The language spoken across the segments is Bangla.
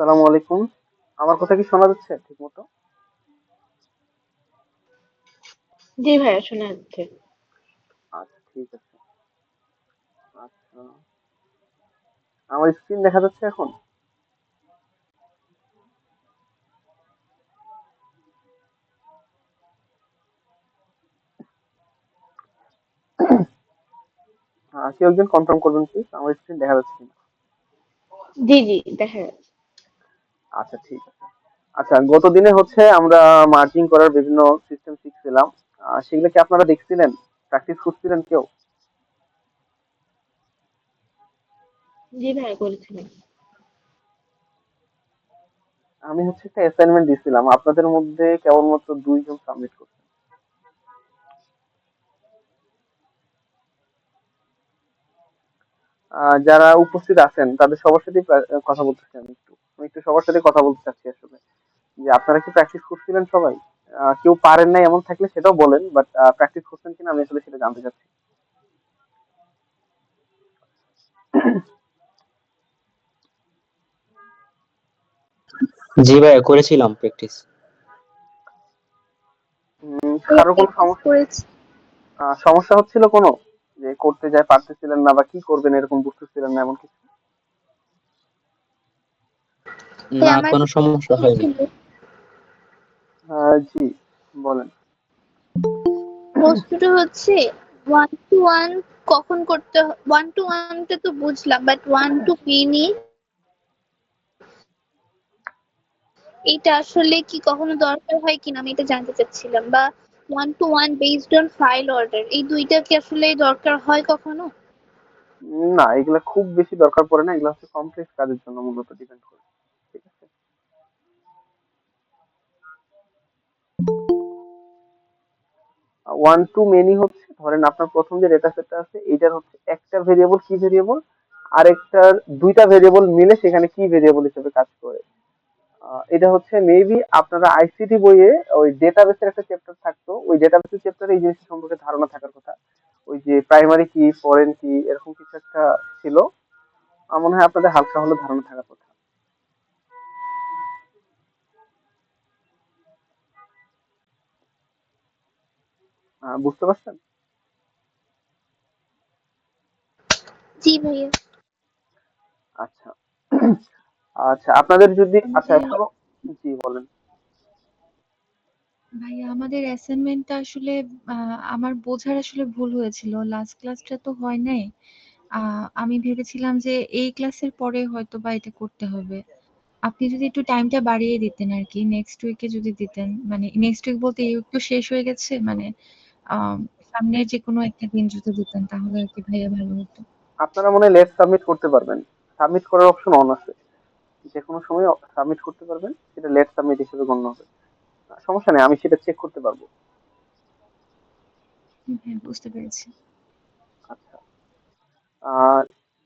আসসালামু আলাইকুম। আমার কথা কি শোনা যাচ্ছে ঠিক মতো? জি ভাইয়া শোনা যাচ্ছে। আচ্ছা, ঠিক আছে। আচ্ছা, আমার স্ক্রিন দেখা যাচ্ছে এখন? কেউ একজন কনফার্ম করবেন প্লিজ, আমার স্ক্রিন দেখা যাচ্ছে কিনা। জি জি দেখা যাচ্ছে। আচ্ছা, ঠিক আছে। আচ্ছা, গত দিনে হচ্ছে আমরা মার্জিং করার বিভিন্ন সিস্টেম শিখছিলাম। সেগুলো কি আপনারা দেখছিলেন? প্র্যাকটিস করছিলেন কেউ? জি ভাইয়া করেছিলাম। আমি হচ্ছে একটা অ্যাসাইনমেন্ট দিছিলাম, আপনাদের মধ্যে কেবলমাত্র দুইজন সাবমিট করছে। যারা উপস্থিত আছেন তাদের সবার সাথে কথা বলতেছি। আমি একটু সবার সাথে কথা বলতে চাচ্ছি আসলে, যে আপনারা কি প্র্যাকটিস করছিলেন সবাই? কেউ পারেন নাই এমন থাকলে সেটাও বলেন, বাট প্র্যাকটিস করছেন কিনা আমি আসলে সেটা জানতে চাচ্ছি। জি ভাইয়া করেছিলাম প্র্যাকটিস। ভাইয়া কারো কোনো প্র্যাকটিস করেছি। সমস্যা হচ্ছিল কোনো, যে করতে যায় পারতেছিলেন না বা কি করবেন এরকম বুঝতেছিলেন না এমন কিছু? ভাই না, আমার কোনো সমস্যা হয়নি। ছিল জি, বলেন। প্রশ্নটা হচ্ছে ওয়ান টু ওয়ান কখন করতে ওয়ান টু ওয়ানটা তো বুঝলাম বাট ওয়ান টু মেনি এটা আসলে কি কখনো দরকার হয় কিনা আমি এটা জানতে চাচ্ছিলাম বা one to one based on file order এই দুইটা কি আসলে দরকার হয় কখনো? না, এগুলা খুব বেশি দরকার পড়ে না, এগুলা হচ্ছে কমপ্লেক্স কাজের জন্য মূলত ডিপেন্ড করে। ঠিক আছে। ওয়ান টু মেনি হচ্ছে, ধরেন আপনার প্রথম যে ডেটা সেটটা আছে এটার হচ্ছে একটা ভেরিয়েবল কি ভেরিয়েবল, আরেকটার দুইটা ভেরিয়েবল মিলে সেখানে কি ভেরিয়েবল হিসেবে কাজ করে। এটা হচ্ছে মেবি আপনারা আইসিটি বইয়ে ওই ডেটাবেসের একটা চ্যাপ্টার থাকতো, ওই ডেটাবেসের চ্যাপ্টারে এই জিনিসটা সম্পর্কে ধারণা থাকার কথা। ওই যে প্রাইমারি কি ফরেন কি এরকম কিছু একটা ছিল। আমার মনে হয় আপনাদের হালকা হলে ধারণা থাকার কথা। বুঝতে পারছেন? জি ভাইয়া। আচ্ছা। আচ্ছা, আপনাদের যদি আচ্ছা আমাদের এখনো, জি বলেন। ভাইয়া আমাদের অ্যাসাইনমেন্টটা আসলে আমার বোঝার আসলে ভুল হয়েছিল। লাস্ট ক্লাসটা তো হয় নাই। আমি ভেবেছিলাম যে এই ক্লাসের পরে হয়তোবা এটা করতে হবে। আপনি যদি একটু টাইমটা বাড়িয়ে দিতেন আরকি। নেক্সট উইকে যদি দিতেন। মানে নেক্সট উইক বলতে এই উইক তো শেষ হয়ে গেছে। মানে আম সামনের যেকোনো একটা দিন যদি দিতেন তাহলে আরকি ভাইয়া ভালো হতো। আপনারা মনে হয় লেট সাবমিট করতে পারবেন। সাবমিট করার অপশন অন আছে, যে কোনো সময় সাবমিট করতে পারবেন, সেটা লেট সাবমিট হিসেবে গণ্য হবে। সমস্যা নেই, আমি সেটা চেক করতে পারবো। হ্যাঁ, বুঝতে পেরেছি। আচ্ছা।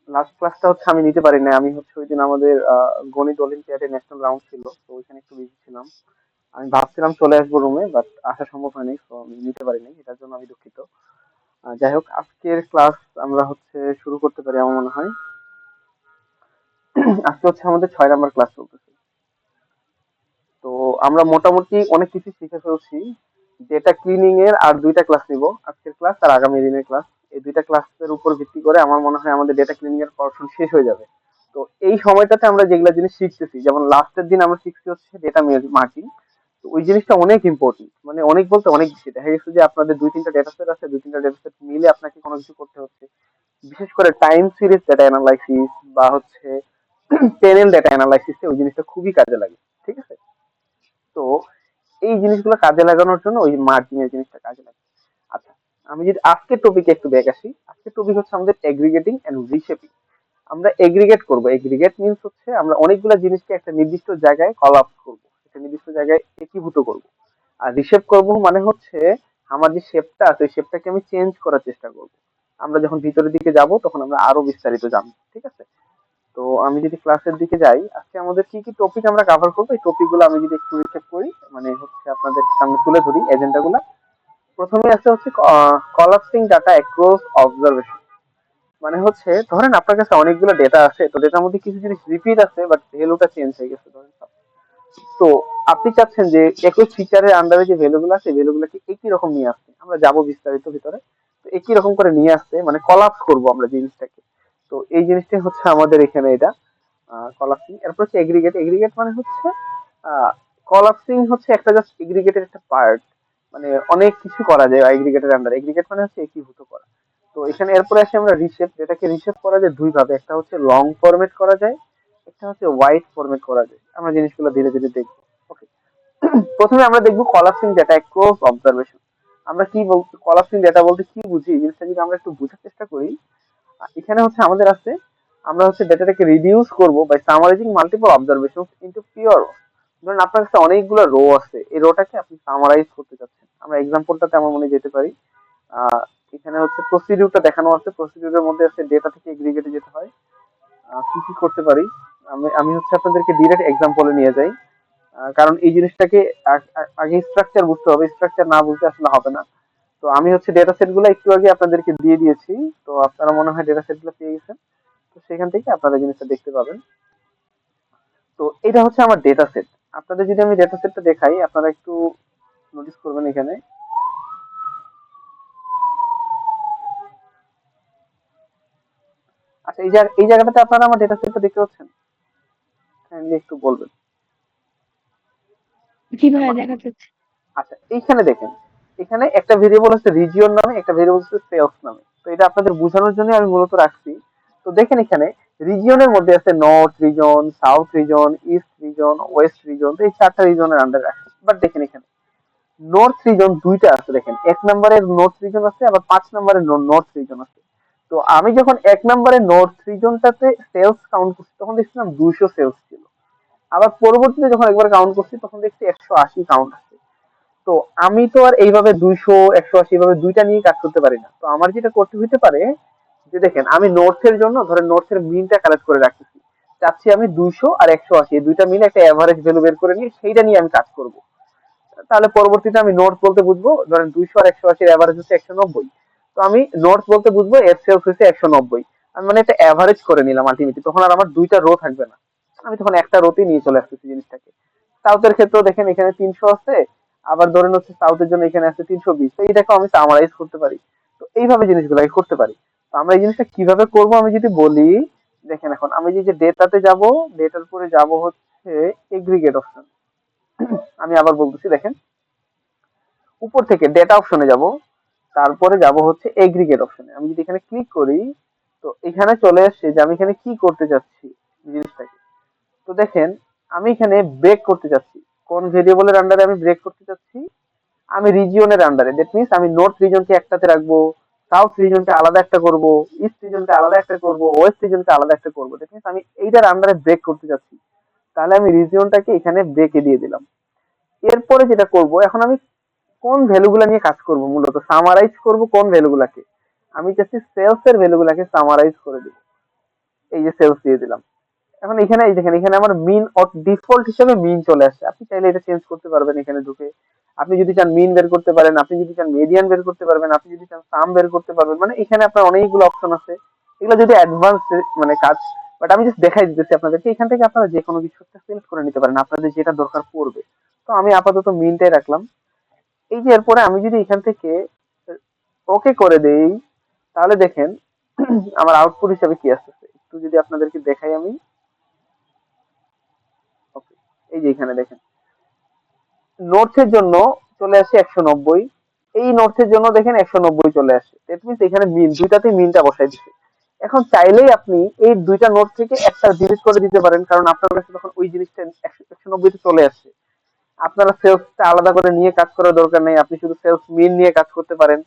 লাস্ট ক্লাসটা হচ্ছে আমি নিতে পারি না, আমি হচ্ছে ওই দিন আমাদের গণিত অলিম্পিয়াডে ন্যাশনাল রাউন্ড ছিল, তো ওইখানে একটু বিজি ছিলাম। আমি ভাবছিলাম চলে আসবো রুমে, বাট আসা সম্ভব হয়নি, তো আমি নিতে পারিনি, এটার জন্য আমি দুঃখিত। যাই হোক, আজকের ক্লাস আমরা হচ্ছে শুরু করতে পারি আমার মনে হয়। আজকে হচ্ছে আমাদের 6 নাম্বার ক্লাস চলতেছে। তো আমরা মোটামুটি অনেক কিছু শিখে ফেলছি। ডেটা ক্লিনিং এর আর দুইটা ক্লাস নিব, আজকের ক্লাস আর আগামী দিনের ক্লাস। এই দুইটা ক্লাসের উপর ভিত্তি করে আমার মনে হয় আমাদের ডেটা ক্লিনিং এর পড়াশোনা শেষ হয়ে যাবে। তো এই সময়টাতে আমরা যেগুলা জিনিস শিখতেছি, যেমন লাস্টের দিন আমরা শিখছি হচ্ছে ডেটা মার্জিং। তো ওই জিনিসটা অনেক ইম্পর্টেন্ট, মানে অনেক বলতে অনেক বেশি। দেখা গেছে যে আপনাদের দুই তিনটা ডেটা সেট আছে, দুই তিনটা ডেটা সেট মিলে আপনাকে কোনো কিছু করতে হচ্ছে। বিশেষ করে টাইম সিরিজ ডেটা অ্যানালাইসিস বা হচ্ছে প্যানেল ডেটা অ্যানালাইসিস, ওই জিনিসটা খুবই কাজে লাগে। ঠিক আছে। তো এই জিনিসগুলো কাজে লাগানোর জন্য ওই মার্জিন এর জিনিসটা কাজে লাগে। আচ্ছা, আমি যদি আজকের টপিকে একটু ব্যাক আসি, আজকের টপিক হচ্ছে আমাদের এগ্রিগেটিং এন্ড রিশেপিং। আমরা এগ্রিগেট করব। এগ্রিগেট মিন্স হচ্ছে আমরা অনেকগুলো জিনিসকে একটা নির্দিষ্ট জায়গায় কলাপস করব, একটা নির্দিষ্ট জায়গায় একীভূত করব। আর রিশেপ করব মানে হচ্ছে আমার যে শেপটা আছে ওই শেপটাকে আমি চেঞ্জ করার চেষ্টা করব। আমরা যখন ভিতরের দিকে যাব তখন আমরা আরো বিস্তারিত জানবো। ঠিক আছে। তো আমি যদি ক্লাসের দিকে যাই, আজকে আমাদের কি কি টপিক আমরা কভার করবো এই টপিক গুলো আমি যদি একটু রিসেপ করি, মানে হচ্ছে আপনাদের সামনে তুলে ধরি এজেন্ডা গুলা। প্রথমে আছে হচ্ছে কলাপসিং ডাটা অ্যাক্রস অবজারভেশন। মানে হচ্ছে ধরেন আপনার কাছে অনেকগুলো ডেটা আছে, তো ডেটার মধ্যে কিছু জিনিস রিপিট আছে বাট ভ্যালুটা চেঞ্জ হয়ে গেছে ধরেন। তো আপনি চাচ্ছেন যে একই ফিচারের আন্ডারে যে ভ্যালুগুলো আছে ভ্যালুগুলোকে একই রকম নিয়ে আসতে, আমরা যাব বিস্তারিত ভিতরে। তো একই রকম করে নিয়ে আসতে মানে কলাপস করব আমরা জিনিসটাকে। তো এই জিনিসটাই হচ্ছে আমাদের এখানে এটা কলাপসিং। এরপর হচ্ছে এগ্রিগেট। এগ্রিগেট মানে হচ্ছে কলাপসিং হচ্ছে একটা জাস্ট এগ্রিগেটের একটা পার্ট, মানে অনেক কিছু করা যায় এগ্রিগেটের আন্ডারে। এগ্রিগেট মানে হচ্ছে একীভূত করা। তো এখানে এরপরে আসে আমরা রিশেপ, যেটাকে রিশেপ করা যায় দুই ভাবে, একটা হচ্ছে লং ফরম্যাট করা যায়, একটা হচ্ছে ওয়াইড ফরম্যাট করা যায়। আমরা জিনিসগুলো ধীরে ধীরে দেখবো। ওকে, প্রথমে আমরা দেখবো কলাপসিং ডেটা ক্রস অবজারভেশন। আমরা কি বলছি কলাপসিং ডেটা বলতে কি বুঝি, এই জিনিসটা যদি আমরা একটু বোঝার চেষ্টা করি। এখানে হচ্ছে আমাদের আছে, আমরা হচ্ছে ডেটাটাকে রিডিউস করব by summarising multiple observations into fewer. ধরুন আপনার কাছে অনেকগুলো রো আছে, এই রোটাকে আপনি সামারাইজ করতে চাচ্ছেন। আমরা এক্সাম্পলটাতে আমার মনে যেতে পারি। আহ, এখানে হচ্ছে প্রসিডিউরটা দেখানো আছে, প্রসিডিউরের মধ্যে আছে ডেটা থেকে এগ্রিগেটে যেতে হয়। কি কি করতে পারি, আমি আমি হচ্ছে আপনাদেরকে ডিরেক্ট এক্সাম্পলে নিয়ে যাই। কারণ এই জিনিসটাকে আগে স্ট্রাকচার বুঝতে হবে, স্ট্রাকচার না বুঝতে আসলে হবে না। তো আমি হচ্ছে ডেটা সেট গুলো একটু আগে আপনাদেরকে দিয়ে দিয়েছি, তো আপনারা মনে হয় ডেটা সেট গুলো পেয়ে গেছেন। তো সেখান থেকে আপনারা জিনিসটা দেখতে পাবেন। তো এটা হচ্ছে আমার ডেটা সেট। আপনাদের যদি আমি ডেটা সেটটা দেখাই, আপনারা একটু নোটিস করবেন এখানে। আচ্ছা, এই জায়গাটাতে আপনারা আমার ডেটা সেটটা দেখতে পাচ্ছেন? কাইন্ডলি একটু বলবেন। জি ভাইয়া, দেখা যাচ্ছে। আচ্ছা, এইখানে দেখেন, এখানে একটা ভেরিয়েবল হচ্ছে রিজিয়ন নামে, একটা ভেরিয়েবল হচ্ছে সেলস নামে। তো এটা আপনাদের বোঝানোর জন্য আমি মূলত রাখছি। তো দেখেন এখানে রিজিয়নের মধ্যে আছে north reason, south reason, east reason, West reason. তো এই চারটা রিজনের আন্ডারে রাখছি। বাট দেখেন এখানে নর্থ রিজন দুইটা আছে। দেখেন 1 নম্বরের নর্থ রিজন আছে, আবার 5 নম্বরের নর্থ রিজন আছে। তো আমি যখন 1 নম্বরের নর্থ রিজনটাতে সেলস কাউন্ট করছি তখন দেখছিলাম 200 সেলস ছিল। আবার পরবর্তীতে যখন একবার কাউন্ট করছি তখন দেখছি 180 কাউন্ট আছে। তো আমি তো আর এইভাবে 200 180 এইভাবে দুইটা নিয়ে কাজ করতে পারি না। তো আমার যেটা করতে হইতে পারে যে দেখেন আমি নর্থের জন্য ধরেন নর্থের মিনটা কালেক্ট করে রাখতেছি, চাচ্ছি আমি 200 আর 180 এই দুইটা মিলে একটা এভারেজ ভ্যালু বের করে নিয়ে সেইটা নিয়ে আমি কাজ করব। তাহলে পরবর্তীতে আমি নর্থ বলতে বুঝবো ধরেন 200 আর 180 এভারেজ হচ্ছে 190। তো আমি নর্থ বলতে বুঝবো এর সেলস হচ্ছে 190। আমি মানে একটা এভারেজ করে নিলাম আলটিমেটলি, তখন আর আমার দুইটা রো থাকবে না, আমি তখন একটা রোতে নিয়ে চলে আসতেছি জিনিসটাকে। সাউথের ক্ষেত্রেও দেখেন এখানে 300 আছে, আবার ধরেন হচ্ছে সাউথের জন্য এখানে আছে 320। তো এইটাকে আমি সামারাইজ করতে পারি। তো এইভাবে জিনিসগুলো করতে পারি। তো আমরা এই জিনিসটা কিভাবে করব আমি যদি বলি, দেখেন এখন আমি যে ডেটাতে যাব, ডেটার পরে যাব হচ্ছে এগ্রিগেট অপশন। আমি আবার বলতেছি, দেখেন উপর থেকে ডেটা অপশনে যাব, তারপরে যাব হচ্ছে এগ্রিগেট অপশনে। আমি যদি এখানে ক্লিক করি, তো এখানে চলে আসছে যে আমি এখানে কি করতে চাচ্ছি জিনিসটাকে। তো দেখেন আমি এখানে ব্রেক করতে চাচ্ছি, কোন ভেরিয়েবলের আন্ডারে আমি ব্রেক করতে চাচ্ছি, আমি রিজিয়নের আন্ডারে। দ্যাট মিনস আমি নর্থ রিজনকে একটাতে রাখবো, সাউথ রিজনকে আলাদা একটা করব, ইস্ট রিজনকে আলাদা একটা করব, ওয়েস্ট রিজনকে আলাদা একটা করব। দ্যাট মিনস আমি এইটার আন্ডারে ব্রেক করতে চাচ্ছি। তাহলে আমি রিজিয়নটাকে এখানে ব্রেকে দিয়ে দিলাম। এরপরে যেটা করব, এখন আমি কোন ভ্যালুগুলা নিয়ে কাজ করব, মূলত সামারাইজ করব কোন ভ্যালুগুলাকে। আমি চাচ্ছি সেলস এর ভ্যালুগুলাকে সামারাইজ করে দিব। এই যে সেলস দিয়ে দিলাম। এখন এখানে এই দেখেন এখানে আমার মিন ডিফল্ট হিসেবে মিন চলে আসছে। আপনি চাইলে এটা চেঞ্জ করতে পারবেন এখানে ঢুকে। আপনি যদি চান মিন বের করতে পারেন, আপনি যদি চান মিডিয়ান বের করতে পারবেন, আপনি যদি চান সাম বের করতে পারবেন। মানে এখানে আপনার অনেকগুলো অপশন আছে, এগুলো যদি অ্যাডভান্স মানে কাজ। বাট আমি জাস্ট দেখাই দিতেছি আপনাদেরকে, এখান থেকে আপনারা যে কোনো কিছু একটা সিলেক্ট করে নিতে পারেন আপনাদের যেটা দরকার পড়বে। তো আমি আপাতত মিনটাই রাখলাম। এই যে এরপরে আমি যদি এখান থেকে ওকে করে দেই, তাহলে দেখেন আমার আউটপুট হিসাবে কি আসতেছে একটু যদি আপনাদেরকে দেখাই আমি। ওকে, এই যে এখানে দেখেন নর্থের জন্য চলে আসে 190, এই নর্থের জন্য দেখেন 190 চলে আসে। দ্যাট মিনস এখানে মিন দুইটাতেই মিনটা বসাই দিচ্ছে। এখন চাইলেই আপনি এই দুইটা নোট থেকে একটা ডিলিট করে দিতে পারেন, কারণ আপনার কাছে তখন ওই জিনিসটা 190 তে চলে আসছে। আপনারা সেলসটা আলাদা করে নিয়ে কাজ করার দরকার নেই, আপনি শুধু সেলস মিন নিয়ে কাজ করতে পারেন।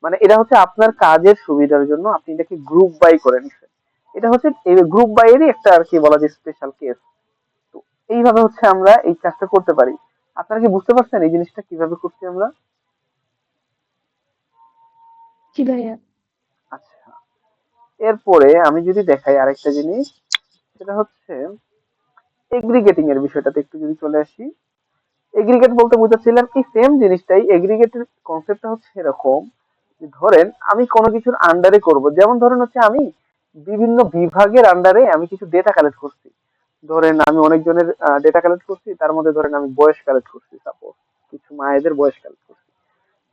মানে এটা হচ্ছে আপনার কাজের সুবিধার জন্য আপনি এটাকে গ্রুপ বাই করে নিচ্ছেন। এটা হচ্ছে এই গ্রুপ বাই এরই একটা আর কি বলা যায় স্পেশাল কেস। তো এইভাবে হচ্ছে আমরা এই কাজটা করতে পারি। আপনারা কি বুঝতে পারছেন এই জিনিসটা কিভাবে করছি আমরা? জি ভাইয়া। আচ্ছা, এরপরে আমি যদি দেখাই আরেকটা জিনিস, সেটা হচ্ছে এগ্রিগেটিং এর বিষয়টাতে একটু যদি চলে আসি। এগ্রিগেট বলতে বুঝাচ্ছিলাম এই সেম জিনিসটাই, এগ্রিগেটের কনসেপ্টটা হচ্ছে এরকম যে ধরেন আমি কোনো কিছুর আন্ডারে করব, যেমন ধরেন হচ্ছে আমি বিভিন্ন বিভাগের আন্ডারে আমি কিছু ডেটা কালেক্ট করছি। ধরেন আমি অনেকজনের ডেটা কালেক্ট করছি, তার মধ্যে ধরেন আমি বয়স কালেক্ট করছি, সাপোজ কিছু মায়েদের বয়স কালেক্ট করছি।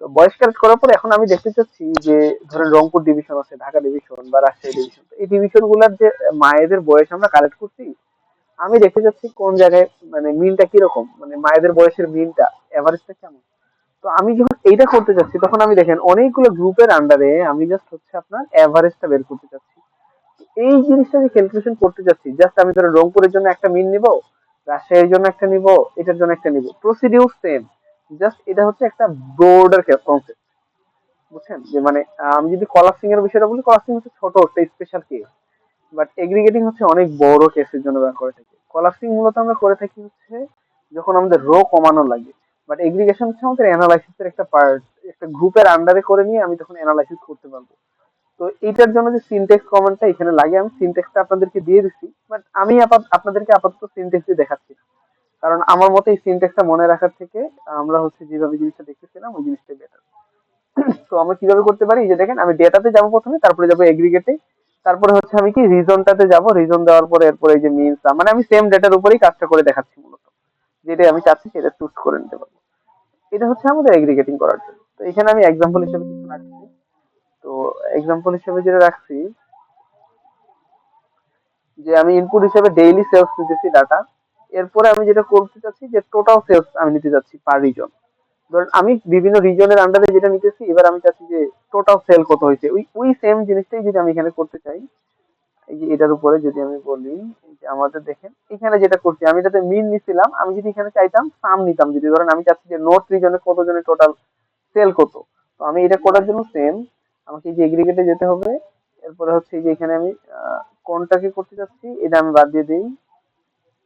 তো বয়স কালেক্ট করার পর এখন আমি দেখতে চাচ্ছি যে ধরেন রংপুর ডিভিশন আছে, ঢাকা ডিভিশন বা রাজশাহী ডিভিশন, এই ডিভিশন গুলার যে মায়েদের বয়স আমরা কালেক্ট করছি, আমি দেখতে চাচ্ছি কোন জায়গায় মানে মিনটা কিরকম, মানে মায়েদের বয়সের মিনটা এভারেজটা কেমন। তো আমি যখন এইটা করতে চাচ্ছি তখন আমি দেখেন অনেকগুলো গ্রুপের আন্ডারে আমি জাস্ট হচ্ছে আপনার এভারেজটা বের করতে চাচ্ছি। এই জিনিসটা যে ক্যালকুলেশন করতে চাচ্ছি, জাস্ট আমি ধরো রংপুরের জন্য একটা মিন নিব, রাজশাহীর জন্য একটা নিব, এটার জন্য একটা নিব, প্রসিডিউর সেম। জাস্ট এটা হচ্ছে একটা ব্রডার কনসেপ্ট, বুঝছেন? যে মানে আমি যদি কলাপসিং এর বিষয়টা বলি, কলাপসিং হচ্ছে ছোট একটা স্পেশাল কেস, বাট এগ্রিগেটিং হচ্ছে অনেক বড় কেসের জন্য ব্যবহার করে থাকি। কলাপসিং মূলত আমরা করে থাকি হচ্ছে যখন আমাদের রো কমানো লাগে, বাট এগ্রিগেশন হচ্ছে আমাদের অ্যানালাইসিসের একটা পার্ট, একটা গ্রুপের আন্ডারে করে নিয়ে আমি তখন অ্যানালাইসিস করতে পারবো। তো এইটার জন্য যে সিনটেক্স কমান্ডটা এখানে লাগে, আমি সিনটেক্সটা আপনাদেরকে দিয়ে দিচ্ছি, বাট আমি আপনাদেরকে আপাতত সিনটেক্সই দেখাচ্ছি না। কারণ আমার মতে এই সিনটেক্সটা মনে রাখার থেকে আমরা হচ্ছে যেভাবে জিনিসটা দেখতেছিলাম ওই জিনিসটা বেটার। তো আমরা কিভাবে করতে পারি, এই যে দেখেন আমি ডেটাতে যাবো প্রথমে, তারপরে যাবো এগ্রিগেটে, তারপরে হচ্ছে আমি কি রিজনটাতে যাব, রিজন দেওয়ার পরে এরপরে এই যে মিনস, মানে আমি সেম ডেটার উপরেই কাজটা করে দেখাচ্ছি মূলত, যেটা আমি চাচ্ছি সেটা চুজ করে নিতে পারবো। এটা হচ্ছে আমাদের এগ্রিগেটিং করার জন্য। তো এখানে আমি এক্সাম্পল হিসেবে কিছু রাখছি। তো এক্সাম্পল হিসেবে যেটা রাখছি, যে আমি ইনপুট হিসেবে ডেইলি সেলস নিতেছি ডাটা, এরপরে আমি যেটা করতে চাচ্ছি যে টোটাল সেলস আমি নিতে যাচ্ছি পার রিজন। ধরেন আমি বিভিন্ন রিজনের আন্ডারে যেটা নিতেছি, এবার আমি চাচ্ছি যে টোটাল সেল কত হয়েছে, ওই ওই সেম জিনিসটাই যদি আমি এখানে করতে চাই, এই যে এটার উপরে যদি আমি বলি, এই যে আমাদের দেখেন এখানে যেটা করছি আমি এটাতে মিন নিছিলাম, আমি যদি এখানে চাইতাম সাম নিতাম, যদি ধরেন আমি চাচ্ছি যে নর্থ রিজনে কতজনের টোটাল সেল কত, তো আমি এটা করার জন্য সেম আমাকে এই যে এগ্রিগেটে যেতে হবে। এরপরে হচ্ছে এই যে এখানে আমি কোনটাকে করতে চাচ্ছি এটা আমি বাদ দিয়ে দিই,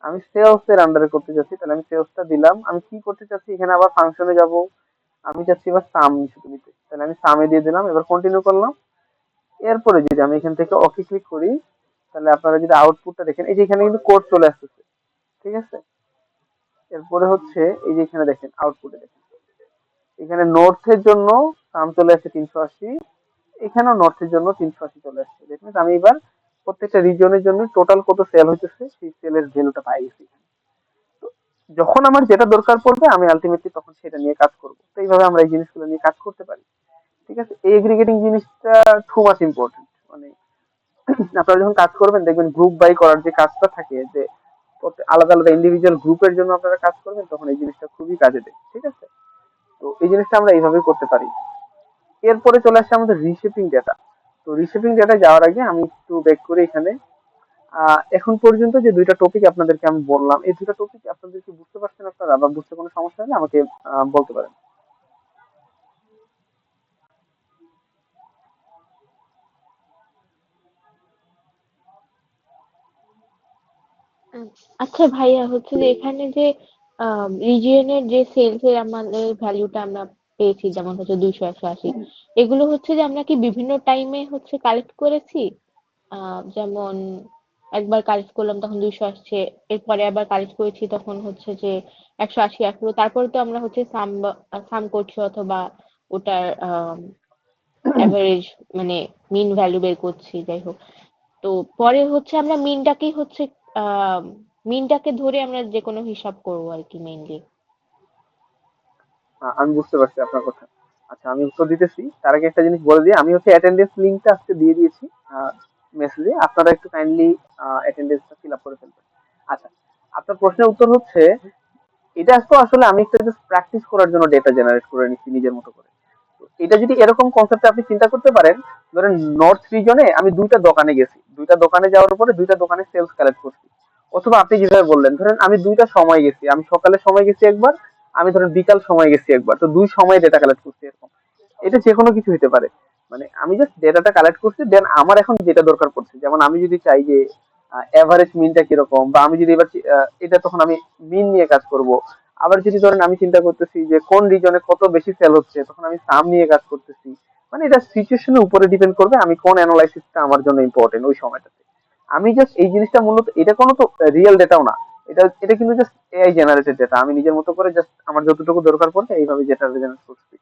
আমি সেলস এর আন্ডারে করতে চাচ্ছি, তাহলে আমি সেলসটা দিলাম। আমি কি করতে চাচ্ছি, এখানে আবার ফাংশনে যাব, আমি চাচ্ছি এবার সাম শুধু নিতে, তাহলে আমি সামে দিয়ে দিলাম, এবার কন্টিনিউ করলাম। এরপরে যদি আমি এখান থেকে ওকে ক্লিক করি, তাহলে আপনারা যদি আউটপুটটা দেখেন, এই যে এখানে কিন্তু কোড চলে আসতেছে, ঠিক আছে? এরপরে হচ্ছে এই যে এখানে দেখেন আউটপুটে দেখেন, এখানে নর্থের জন্য সাম চলে আসছে 380, এখানেও নর্থের জন্য 380 চলে আসছে। দেখুন আমি এবার প্রত্যেকটা রিজনের জন্য টোটাল কত সেল হইতেছে সেই সেলের ভ্যালুটা পাই গেছি। তো যখন আমার যেটা দরকার পড়বে আমি আলটিমেটলি তখন সেটা নিয়ে কাজ করব। তো এইভাবে আমরা এই জিনিসগুলো নিয়ে কাজ করতে পারি, ঠিক আছে? এই এগ্রিগেটিং জিনিসটা টু মাচ ইম্পর্টেন্ট। মানে আপনারা যখন কাজ করবেন দেখবেন গ্রুপ বাই করার যে কাজটা থাকে, যে আলাদা আলাদা ইন্ডিভিজুয়াল গ্রুপের জন্য আপনারা কাজ করবেন, তখন এই জিনিসটা খুবই কাজে দেয়, ঠিক আছে? তো এই জিনিসটা আমরা এইভাবেই করতে পারি। এরপরে চলে আসছে আমাদের রিশেপিং ডেটা। তো রিশেপিং ডেটা যাওয়ার আগে আমি একটু ব্যাক করে এখানে এখন পর্যন্ত যে দুইটা টপিক আপনাদেরকে আমি বললাম, এই দুইটা টপিক আপনাদেরকে বুঝতে পারছেন আপনারা, বা বুঝতে কোনো সমস্যা হলে আমাকে বলতে পারেন। উম, আচ্ছা ভাইয়া, হচ্ছে যে এখানে যে রিজিয়নের যে সেলস এর আমাদের ভ্যালুটা আমরা পেয়েছি, যেমন হচ্ছে 200, 180, এগুলো হচ্ছে যে আমরা কি বিভিন্ন টাইমে হচ্ছে কালেক্ট করেছি? যেমন একবার কালেক্ট করলাম তখন 200 আসছে, এরপরে আবার কালেক্ট করেছি তখন হচ্ছে যে 180 আসলো, তারপরে তো আমরা হচ্ছে সাম সাম করছি, অথবা ওটার অ্যাভারেজ মানে মিন ভ্যালু বের করছি, যাই হোক। তো পরে হচ্ছে আমরা মিনটাকেই হচ্ছে আহ মিনটাকে ধরে আমরা যে কোনো হিসাব করবো আর কি, মেইনলি। আমি বুঝতে পারছি আপনার কথা। আচ্ছা আমি উত্তর দিতেছি, তার আগে একটা জিনিস বলে দিই, আমি হচ্ছে অ্যাটেন্ডেন্স লিঙ্কটা আজকে দিয়ে দিয়েছি মেসেজে, আপনারা একটু কাইন্ডলি অ্যাটেন্ডেন্সটা ফিল আপ করে ফেলবেন। আচ্ছা, আপনার প্রশ্নের উত্তর হচ্ছে এটা তো আসলে আমি একটা জাস্ট প্র্যাকটিস করার জন্য ডেটা জেনারেট করে নিচ্ছি নিজের মতো করে। তো এটা যদি এরকম কনসেপ্টে আপনি চিন্তা করতে পারেন, ধরেন নর্থ রিজনে আমি দুইটা দোকানে গেছি, দুইটা দোকানে যাওয়ার পরে দুইটা দোকানে সেলস কালেক্ট করছি। অথবা আপনি যেভাবে বললেন, ধরেন আমি দুইটা সময় গেছি, আমি সকালে সময় গেছি একবার, আমি ধরেন বিকাল সময় গেছি একবার, তো দুই সময় ডেটা কালেক্ট করছি এরকম। এটা যে কোনো কিছু হতে পারে। মানে আমি জাস্ট ডেটাটা কালেক্ট করছি, দেন আমার এখন যেটা দরকার পড়ছে, যেমন আমি যদি চাই যে এভারেজ মিনটা কিরকম, বা আমি যদি এবার এটা তখন আমি মিন নিয়ে কাজ করব। আবার যদি ধরেন আমি চিন্তা করতেছি যে কোন রিজনে কত বেশি সেল হচ্ছে, তখন আমি সাম নিয়ে কাজ করতেছি। মানে এটা সিচুয়েশনের উপরে ডিপেন্ড করবে আমি কোন অ্যানালাইসিসটা আমার জন্য ইম্পর্টেন্ট ওই সময়টাতে। আমি জাস্ট এই জিনিসটা মূলত এটা কোনো তো রিয়েল ডেটাও না, এটা এটা কিন্তু জাস্ট এআই জেনারেটেড ডেটা, আমি নিজের মতো করে জাস্ট আমার যতটুকু দরকার পড়ছে এইভাবে যেটা জেনারেট করছি,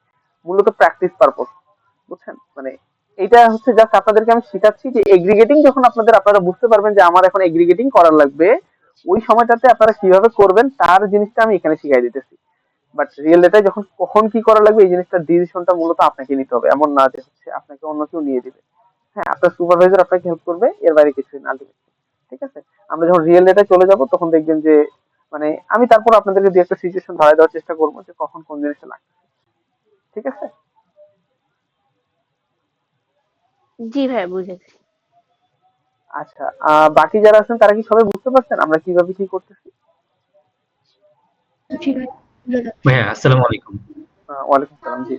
মূলত প্র্যাকটিস পারপোজ। বুঝছেন? মানে এটা হচ্ছে জাস্ট আপনাদেরকে আমি শিখাচ্ছি যে এগ্রিগেটিং যখন আপনারা বুঝতে পারবেন যে আমার এখন এগ্রিগেটিং করার লাগবে, ওই সময়টাতে আপনারা কিভাবে করবেন তার জিনিসটা আমি এখানে শিখাই দিতেছি। বাট রিয়েল ডেটায় যখন কখন কি করা লাগবে এই জিনিসটার ডিসিশনটা মূলত আপনাকে নিতে হবে, এমন না যে হচ্ছে আপনাকে অন্য কেউ নিয়ে দিবে। হ্যাঁ, আপনার সুপারভাইজার আপনাকে হেল্প করবে, এর বাইরে কিছুই না আলটিমেটলি। ঠিক আছে? আমরা যখন রিয়েল ডেটায় চলে যাব তখন দেখবেন যে মানে আমি তারপর আপনাদেরকে দুই একটা সিচুয়েশন ধরায় দেওয়ার চেষ্টা করবো যে কখন কোন জিনিসটা লাগবে। ঠিক আছে? জি ভাইয়া, বুঝেছি। আচ্ছা, বাকি যারা আছেন তারা কি সবাই বুঝতে পারছেন আমরা কিভাবে কি করতেছি? জি ভাই, বোঝা যাচ্ছে। ভাইয়া আসসালামু আলাইকুম। ওয়ালাইকুম সালাম। জি।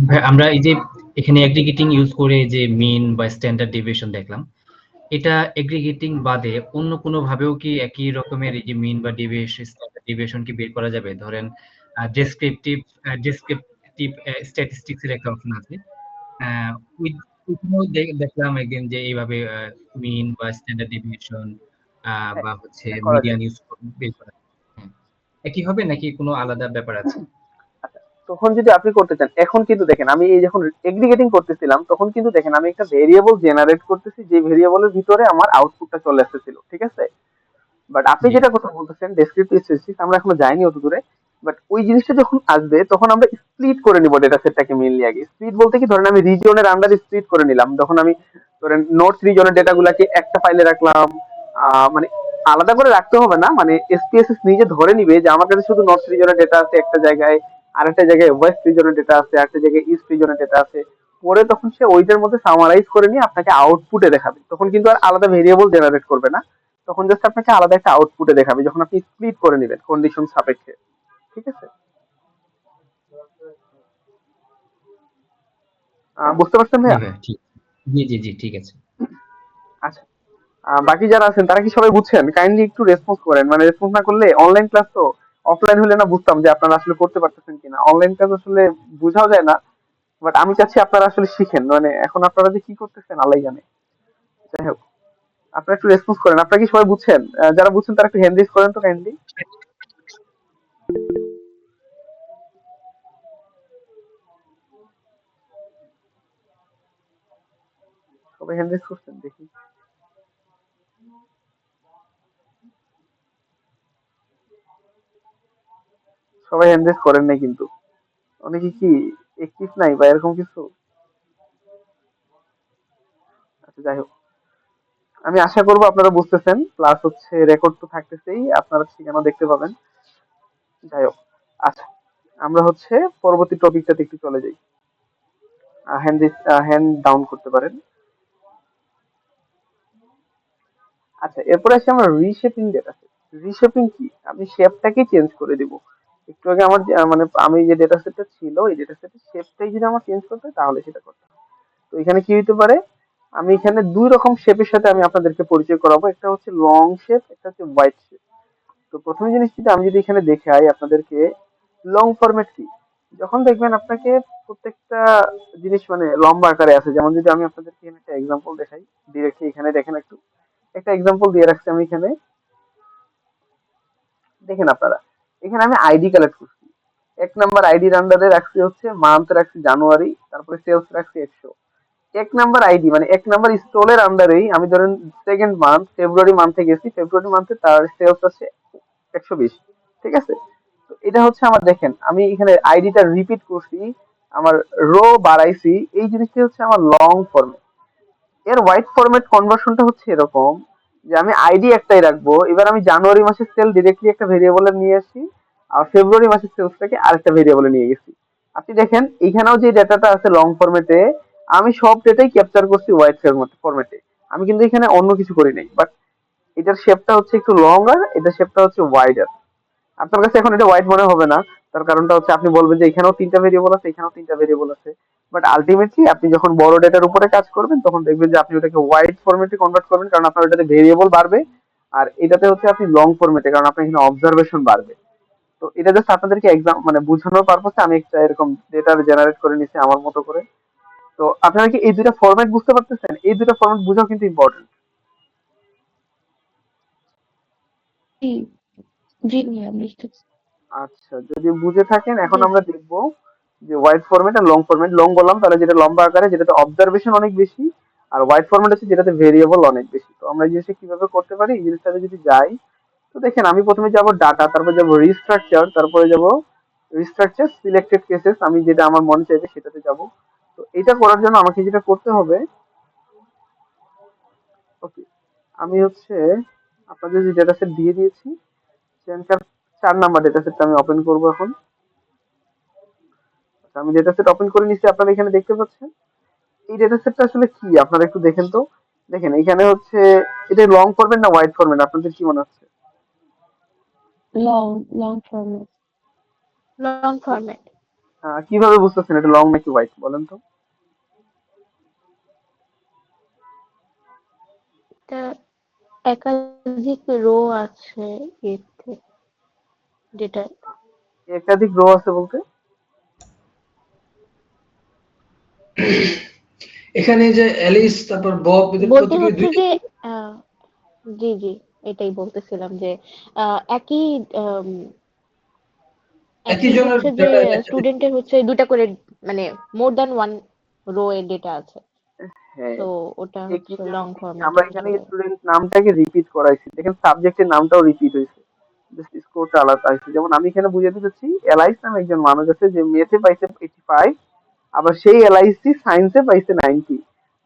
ভাই আমরা এই যে এখানে এগ্রিগেটিং ইউজ করে যে মিন বা স্ট্যান্ডার্ড ডেভিয়েশন দেখলাম, এটা এগ্রিগেটিং বাদে অন্য কোনো ভাবেও কি একই রকমের এই যে মিন বা ডেভিয়েশন স্ট্যান্ডার্ড ডেভিয়েশন কি বের করা যাবে? ধরেন ডেসক্রিপটিভ ডেসক্রিপটিভ স্ট্যাটিস্টিক্স এর একটা অপশন আছে। আহ, ওই ওইখানেও দেখলাম একদিন যে এইভাবে মিন বা স্ট্যান্ডার্ড ডেভিয়েশন হ্যাঁ, বা হচ্ছে এটা করা মিডিয়ান যায়। ইউজ বের করা। হ্যাঁ, একই হবে নাকি কোনো আলাদা ব্যাপার আছে? আচ্ছা, তখন যদি আপনি করতে চান, এখন কিন্তু দেখেন আমি এই যখন এগ্রিগেটিং করতেছিলাম তখন কিন্তু দেখেন আমি একটা ভেরিয়েবল জেনারেট করতেছি, যে ভেরিয়েবলের ভিতরে আমার আউটপুটটা চলে আসতেছিল। ঠিক আছে? বাট আপনি জি। যেটা কথা বলতেছেন ডেসক্রিপটিভ স্ট্যাটিস্টিক্স, আমরা এখনো যাইনি অত দূরে। বাট ওই জিনিসটা যখন আসবে তখন আমরা স্প্লিট করে নিব ডেটা সেটটাকে মেইনলি আগে। স্প্লিট বলতে কি, ধরেন আমি রিজিয়নের আন্ডারে স্প্লিট করে নিলাম, যখন আমি ধরেন নোটস রিজনের ডেটা গুলাকে একটা ফাইলে রাখলাম। মানে আলাদা করে রাখতে হবে না, মানে এসপিএসএস নিজে ধরে নিবে যে আমার কাছে শুধু নর্থ রিজনের ডেটা আছে একটা জায়গায়, আরেকটা জায়গায় ওয়েস্ট রিজনের ডেটা আছে, আরেকটা জায়গায় ইস্ট রিজনের ডেটা আছে। পরে তখন সে ওইটার মধ্যে সামারাইজ করে নিয়ে আপনাকে আউটপুটে দেখাবে, তখন কিন্তু আর আলাদা ভেরিয়েবল জেনারেট করবে না। তখন জাস্ট আপনাকে আলাদা একটা আউটপুটে দেখাবে যখন আপনি স্প্লিট করে নেবেন কন্ডিশন সাপেক্ষে। ঠিক আছে? বুঝতে পারছেন জি ভাইয়া? ভাই, ঠিক। জি জি জি, ঠিক আছে। আচ্ছা, বাকি যারা আছেন তারা কি সবাই বুঝছেন? কাইন্ডলি একটু রেসপন্স করেন, মানে রেসপন্স না করলে অনলাইন ক্লাস তো, অফলাইন হলে না বুঝতাম যে আপনারা আসলে করতে পারতেছেন কিনা, অনলাইন ক্লাস আসলে বোঝাও যায় না। বাট আমি চাচ্ছি আপনারা আসলে শিখেন, মানে এখন আপনারা যে কি করতেছেন আল্লাহ জানে। যাই হোক, আপনারা একটু রেসপন্স করেন, আপনারা কি সবাই বুঝছেন? যারা বুঝছেন তারা একটু হ্যান্ড রেজ করেন তো কাইন্ডলি। সবাই হ্যান্ড রেজ করছেন দেখি। সবাই হ্যান্ড রেজ করেন নাই কিন্তু, অনেকে কি একটিভ নাই বা এরকম কিছু। আচ্ছা, যাই হোক, আমি আশা করবো আপনারা বুঝতেছেন, প্লাস হচ্ছে রেকর্ড তো থাকতেছেই, আপনারা ঠিকানা দেখতে পাবেন। যাই হোক, আচ্ছা, আমরা হচ্ছে পরবর্তী টপিকটাতে একটু চলে যাই। হ্যান্ড হ্যান্ড ডাউন করতে পারেন। আচ্ছা, এরপরে আসি আমরা রিশেপিং ডেটা সেট। রিশেপিং কি, আমি শেপটাকে চেঞ্জ করে দিব। একটু আগে আমার মানে আমি যে ডেটা সেটটা ছিল এই ডেটা সেটের শেপটাই যদি আমার চেঞ্জ করতে হয় তাহলে সেটা করতে হবে। তো এখানে কি হতে পারে, আমি এখানে দুই রকম শেপের সাথে আমি আপনাদেরকে পরিচয় করাবো, একটা হচ্ছে লং শেপ, একটা হচ্ছে হোয়াইট শেপ। তো প্রথমে জিনিস যেটা আমি যদি এখানে দেখাই আপনাদেরকে, লং ফরম্যাট কি, যখন দেখবেন আপনাকে প্রত্যেকটা জিনিস মানে লম্বা আকারে আছে, যেমন যদি আমি আপনাদেরকে এখানে একটা এক্সাম্পল দেখাই ডিরেক্টলি, এখানে দেখেন একটু একটা এক্সাম্পল দিয়ে রাখছি আমি এখানে। দেখেন আপনারা, এখানে আমি আইডি কালেক্ট করছি। এক নাম্বার আইডির আন্ডারে রাখছি হচ্ছে মান্থ রাখছি জানুয়ারি, তারপরে সেলস রাখছি 100। এক নাম্বার আইডি মানে এক নাম্বার স্টলের আন্ডারেই আমি ধরেন সেকেন্ড মান্থ ফেব্রুয়ারি মান্থে গেছি, ফেব্রুয়ারি মান্থে তার সেলস আছে 120। ঠিক আছে? তো এটা হচ্ছে আমার, দেখেন আমি এখানে আইডিটা রিপিট করছি, আমার রো বাড়াইছি, এই জিনিসটা হচ্ছে আমার লং ফর্ম। এর হোয়াইট ফরম্যাট কনভার্সনটা হচ্ছে এরকম যে আমি আইডি একটাই রাখবো, এবার আমি জানুয়ারি মাসের সেল ডিরেক্টলি একটা ভেরিয়েবলে নিয়ে আসি, আর ফেব্রুয়ারি মাসের সেলসটাকে আরেকটা ভেরিয়েবলে নিয়ে গেছি। আপনি দেখেন এখানেও যে ডেটাটা আছে লং ফরম্যাটে, আমি সব ডেটাই ক্যাপচার করছি হোয়াইট ফরম্যাটে। আমি কিন্তু এখানে অন্য কিছু করি নাই, বাট এটার শেপটা হচ্ছে একটু লং আর এটার শেপটা হচ্ছে ওয়াইডার। আপনার কাছে এখন এটা হোয়াইট মনে হবে না, তার কারণটা হচ্ছে আপনি বলবেন যে এখানেও তিনটা ভেরিয়েবল আছে, এখানেও তিনটা ভেরিয়েবল আছে। বাট আলটিমেটলি আপনি যখন বড় ডেটার উপরে কাজ করবেন তখন দেখবেন যে আপনি ওটাকে হোয়াইট ফরম্যাটে কনভার্ট করবেন, কারণ আপনার ওটাতে ভেরিয়েবল বাড়বে। আর এটাতে হচ্ছে আপনি লং ফরম্যাটে, কারণ আপনার এখানে অবজারভেশন বাড়বে। তো এটা জাস্ট আপনাদেরকে এক্সাম মানে বোঝানোর পারপাসে আমি একটা এরকম ডেটা জেনারেট করে নিছি আমার মতো করে। তো আপনারা কি এই দুইটা ফরম্যাট বুঝতে পারতেছেন? এই দুইটা ফরম্যাট বোঝাও কিন্তু ইম্পর্টেন্ট। জি, জি ভাইয়া, বুঝতে। আচ্ছা, যদি বুঝে থাকেন এখন আমরা দেখবো যে হোয়াইট ফরম্যাট আর লং ফরম্যাট। লং বললাম তাহলে যেটা লম্বা আকারে, যেটাতে অবজারভেশন অনেক বেশি, আর হোয়াইট ফরম্যাট হচ্ছে যেটাতে ভেরিয়েবল অনেক বেশি। তো আমরা এই জিনিসটা কিভাবে করতে পারি, এই জিনিসটাতে যদি যাই, তো দেখেন আমি প্রথমে যাব ডাটা, তারপর যাব রিস্ট্রাকচার, তারপরে যাব রিস্ট্রাকচার সিলেক্টেড কেসেস, আমি যেটা আমার মনে চাইবে সেটাতে যাব। তো এটা করার জন্য আমাকে যেটা করতে হবে, ওকে, আমি হচ্ছে আপনাদের যে ডেটা সেট দিয়ে দিয়েছি, সেখানকার 4 নাম্বার ডেটা সেটটা আমি ওপেন করব এখন। আচ্ছা, আমি ডেটা সেট ওপেন করে নিচ্ছি, আপনারা এখানে দেখতে পাচ্ছেন। এই ডেটা সেটটা আসলে কি আপনারা একটু দেখেন তো। দেখেন এখানে হচ্ছে, এটা লং ফরম্যাট না হোয়াইট ফরম্যাট, আপনাদের কি মনে হচ্ছে? Long long format. Long format. কিভাবে বুঝতেছেন এটা লং নাকি হোয়াইট, বলেন তো? এটা একাধিক রো আছে এতে ডেটা। একাধিক রো আছে বলতে? এখানে যে অ্যালিস তারপর বব এদের বলতে প্রত্যেকে হচ্ছে দুইটা যে আহ, জি জি, এটাই বলতেছিলাম যে একই একই একই জনের হচ্ছে যে ডেটা একসাথে। স্টুডেন্টের হচ্ছে দুটা করে মানে মোর দ্যান ওয়ান রো এর ডেটা আছে, হ্যাঁ, তো ওটা একই হচ্ছে লং ফরম্যাটে আমরা এখানে চলে যায়। স্টুডেন্ট নামটাকে রিপিট করাইছি, দেখেন সাবজেক্টের নামটাও রিপিট হয়েছে, জাস্ট স্কোরটা আলাদা হয়েছে। যেমন আমি এখানে বুঝিয়ে দিতেছি, এলাইস নামে একজন মানুষ আছে যে মেথে পাইছে 85, আবার সেই এলআইসি সায়েন্সে পাইছে 90।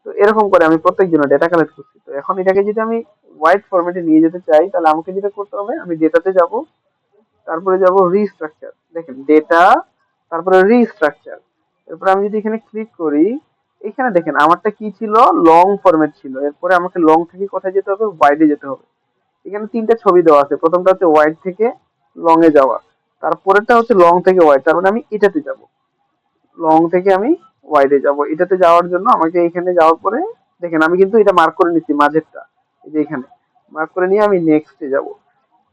তো এরকম করে আমি প্রত্যেকজনের ডেটা কালেক্ট করছি। তো এখন এটাকে যদি আমি হোয়াইট ফরম্যাটে নিয়ে যেতে চাই, তাহলে আমাকে যেটা করতে হবে, আমি ডেটাতে যাব, তারপরে যাব রিস্ট্রাকচার, দেখেন ডেটা, তারপরে রিস্ট্রাকচার। এরপরে আমি যদি এখানে ক্লিক করি, এখানে দেখেন আমারটা কি ছিল, লং ফরম্যাট ছিল। এরপরে আমাকে লং থেকে কোথায় যেতে হবে, ওয়াইডে যেতে হবে। এখানে 3টা ছবি দেওয়া আছে, প্রথমটা হচ্ছে ওয়াইড থেকে লং এ যাওয়া, তারপরেরটা হচ্ছে লং থেকে ওয়াইড, তার মানে আমি এটাতে যাব, লং থেকে আমি ওয়াইডে যাব। এটাতে যাওয়ার জন্য আমাকে এখানে যাওয়ার পরে, দেখেন আমি কিন্তু এটা মার্ক করে নিচ্ছি মাঝেরটা, এই যে এখানে মার্ক করে নিয়ে আমি নেক্সটে যাব।